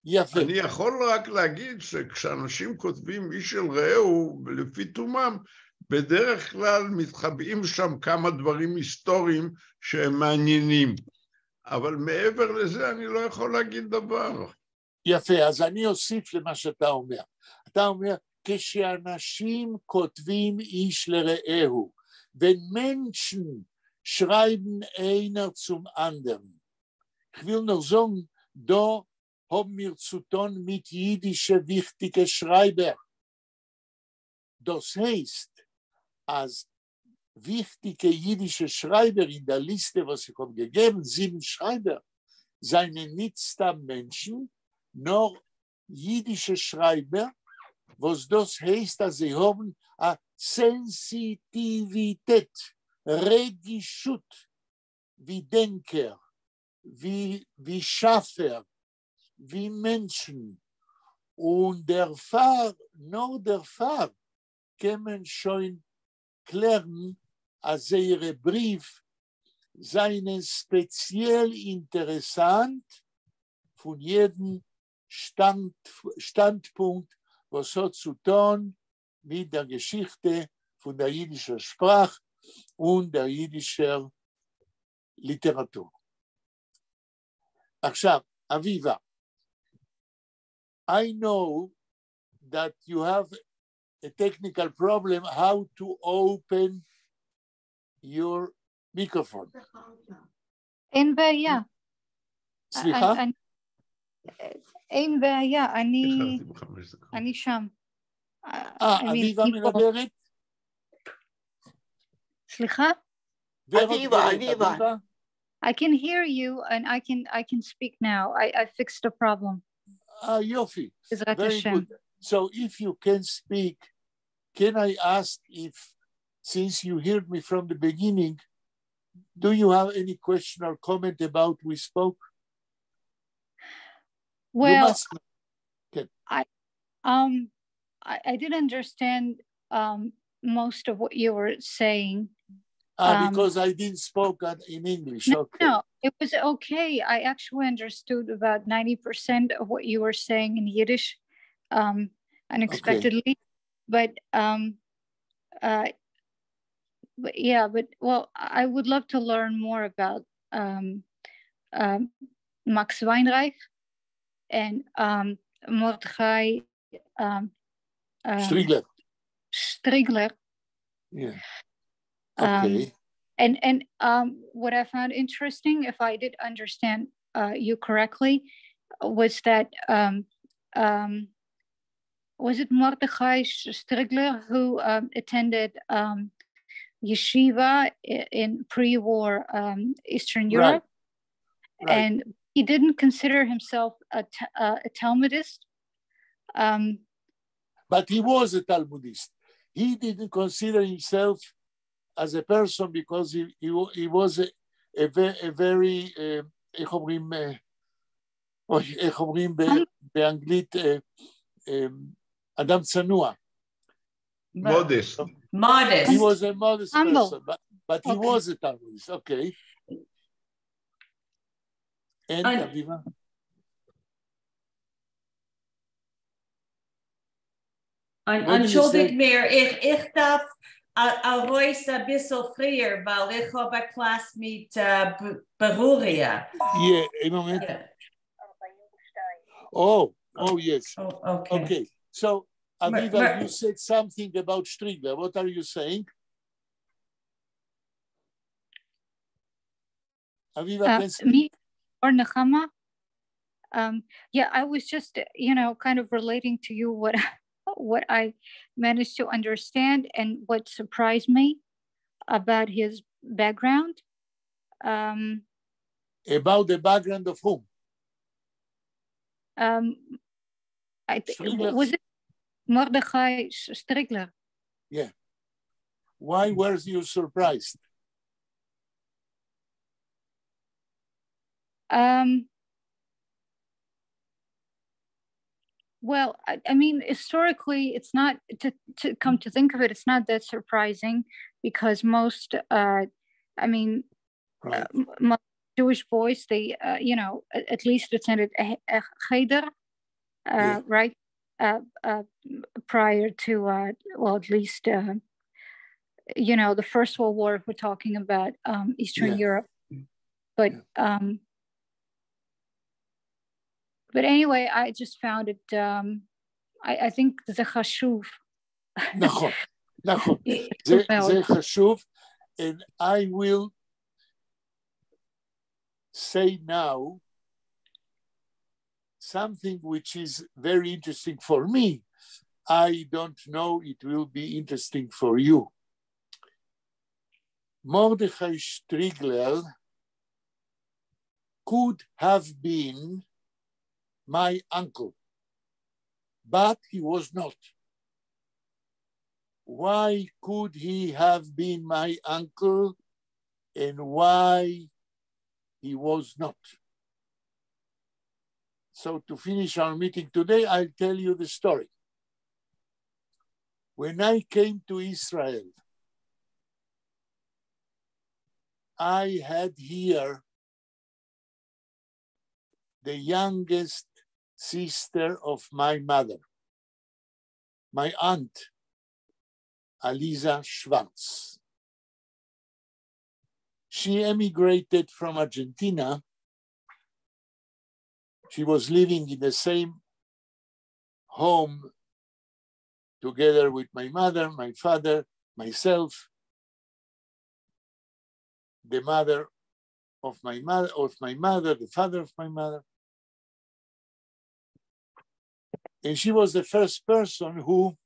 יפה. אני יכול רק להגיד שכשאנשים כותבים איש אל רעהו, לפי תומם, בדרך כלל מתחבאים שם כמה דברים היסטוריים שהם מעניינים. אבל מעבר לזה אני לא יכול להגיד דבר. יפה, אז אני אוסיף למה שאתה אומר. אתה אומר, כשאנשים כותבים איש לרעהו, wenn Menschen schreiben einer zum anderen. Ich will noch sagen, da haben wir zu tun mit jüdischen wichtigen Schreiber. Das heißt, als wichtige jüdische Schreiber in der Liste, was ich habe gegeben, 7 Schreiber, seien nicht Menschen, nur jüdische Schreiber, was das heißt, dass sie haben eine Sensitivität, Regisut, wie Denker, wie Schaffer, wie Menschen. Und der Pfarr, nur der Pfarr, kämen schon klären, als ihre Brief seinen speziell interessant von jedem Standpunkt, was hat zu tun mit der Geschichte von der jiddischen Sprache und der jiddischen Literatur. עכשיו, אביבה, I know that you have a technical problem how to open your microphone. אין בעיה. סליחה? אין בעיה, אני שם. אביבה מדברת? סליחה? אביבה. I can hear you and I can speak now. I fixed the problem. יופי. Very good. So if you can speak, can I ask if, since you heard me from the beginning, do you have any question or comment about we spoke? Well, I didn't understand most of what you were saying. Because I didn't speak in English. Okay. No, it was okay. I actually understood about 90% of what you were saying in Yiddish unexpectedly. Okay. But well, I would love to learn more about Max Weinreich and Mordechai Strigler. Yeah. Okay. And what I found interesting, if I did understand you correctly, was that was it Mordechai Strigler who attended yeshiva in pre-war Eastern Europe, right. And he didn't consider himself a Talmudist. But he was a Talmudist. He didn't consider himself as a person because he was a very, איך אומרים באנגלית, אדם צנוע. Modest. Modest. He was a modest Humble. person, but he was a Talmudist. Okay. And Aviva? Entschuldigt mir, ich darf Royce ein bisschen früher, weil ich habe eine Klasse mit Beruria. Yeah, a moment. Yeah. Oh, yes. Oh, okay. Okay, so Aviva, you said something about Strigler. What are you saying? Aviva, me or Nechama? Yeah, I was just, kind of relating to you what I managed to understand and what surprised me about his background. About the background of whom? Was it Mordechai Strigler? Yeah. Why were you surprised? Well, I mean, historically, it's not, to come to think of it, it's not that surprising because most, most Jewish boys, they, at least attended a cheder, right? Prior to, at least, the First World War, if we're talking about Eastern Europe. But anyway, I just found it, I think זה חשוב. נכון. זה חשוב. And I will say now something which is very interesting for me. I don't know it will be interesting for you. Mordechai Strigler could have been my uncle, but he was not. why could he have been my uncle and why he was not. So to finish our meeting today, I'll tell you the story. When I came to Israel, I had here the youngest sister of my mother, my aunt, Aliza Schwartz. She emigrated from Argentina. She was living in the same home together with my mother, my father, myself, the mother of my mother, the father of my mother. And she was the first person who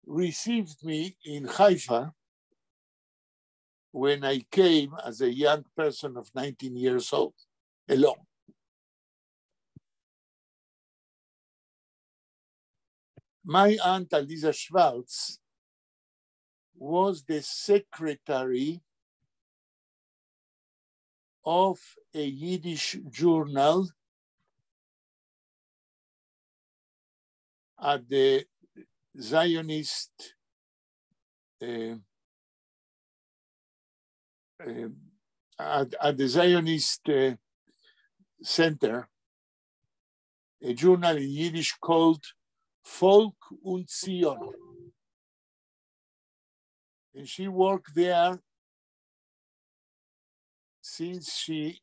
received me in Haifa when I came as a young person of 19 years old, alone. My aunt, Aliza Schwartz, was the secretary of a Yiddish journal at the Zionist Center, a journal in Yiddish called Volk und Zion. And she worked there since she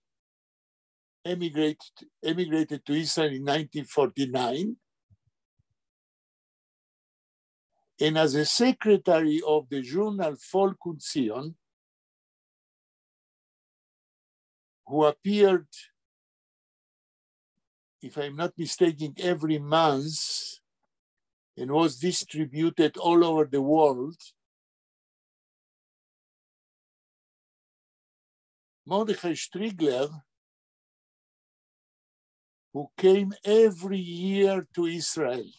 emigrated to Israel in 1949. And as a secretary of the journal Volk und Zion, who appeared, if I'm not mistaken, every month and was distributed all over the world, Mordechai Strigler, who came every year to Israel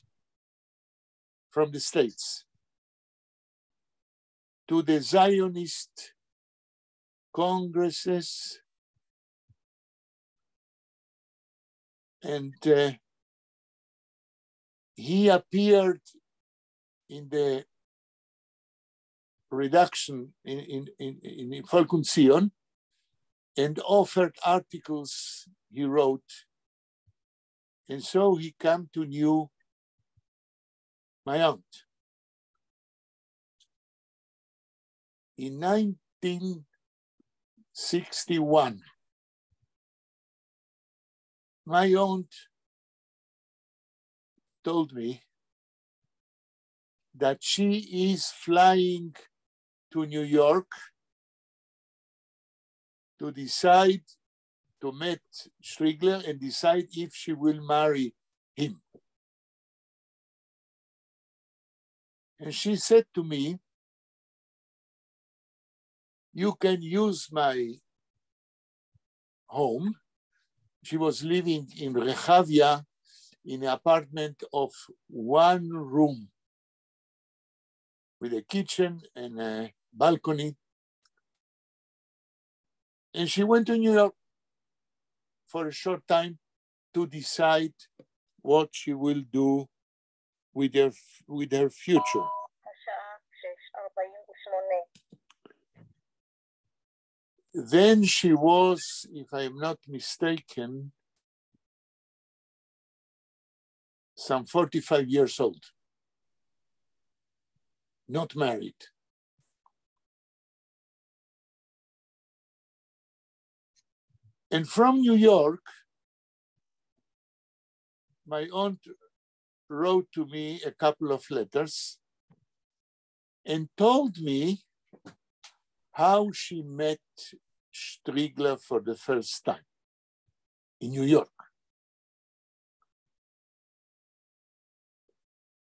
from the States to the Zionist congresses, and he appeared in the redaction in Volk und Zion and offered articles he wrote. And so he came to know my aunt. In 1961, my aunt told me that she is flying to New York to decide to meet Strigler and decide if she will marry him. And she said to me, you can use my home. She was living in Rehavia in an apartment of one room with a kitchen and a balcony. And she went to New York for a short time to decide what she will do with her future. Then she was, if I'm not mistaken, some 45 years old, not married. And from New York, my aunt wrote to me a couple of letters and told me how she met Strigler for the first time in New York.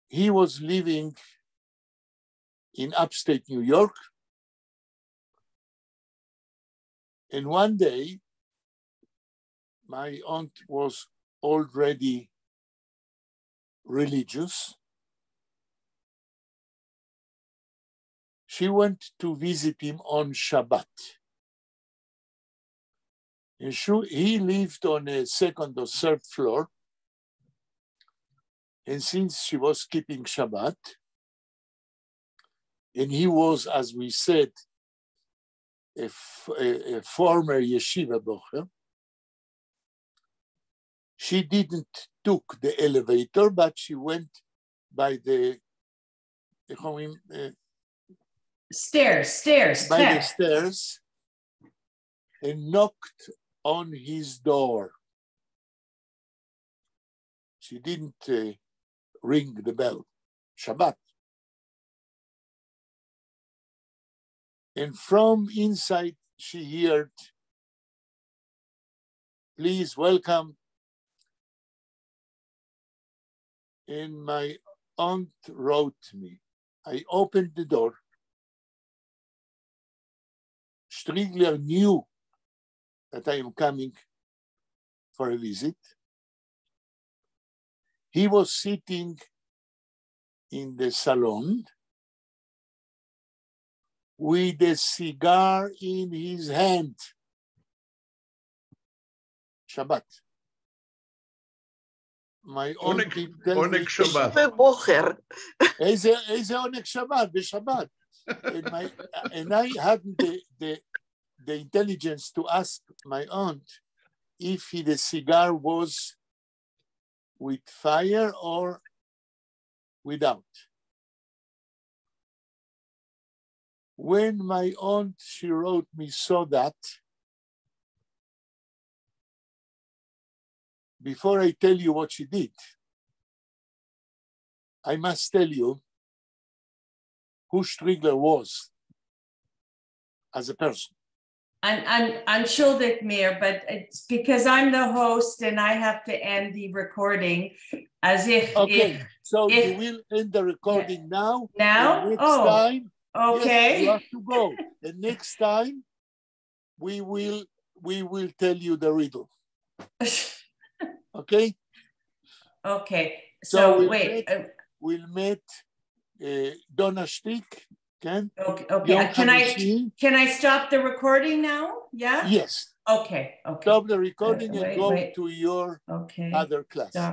He was living in upstate New York. And one day, my aunt was already religious. She went to visit him on Shabbat. And he lived on a second or third floor. And since she was keeping Shabbat, and he was, as we said, a former yeshiva bocher, she didn't took the elevator, but she went by the stairs, by the stairs, and knocked on his door. She didn't ring the bell. Shabbat. And from inside, she heard, "Please welcome." And my aunt wrote me. I opened the door. Striegler knew that I am coming for a visit. He was sitting in the salon with a cigar in his hand. Shabbat. My own Onek Shabbat. איזה עונג שבת, בשבת. And I had the intelligence to ask my aunt if the cigar was with fire or without. When my aunt, she wrote me, saw that, before I tell you what she did, I must tell you who Striegler was as a person. I'm Schuldig Mir, but it's because I'm the host and I have to end the recording as if. Okay, so you will end the recording now. Now? Next time, okay. Yes, you have to go. And next time, we will tell you the riddle. Okay? Okay. So wait. We'll meet Donna Stick. Okay. Can I stop the recording now? Yeah? Yes. Okay. Stop the recording and go to your other class. Stop.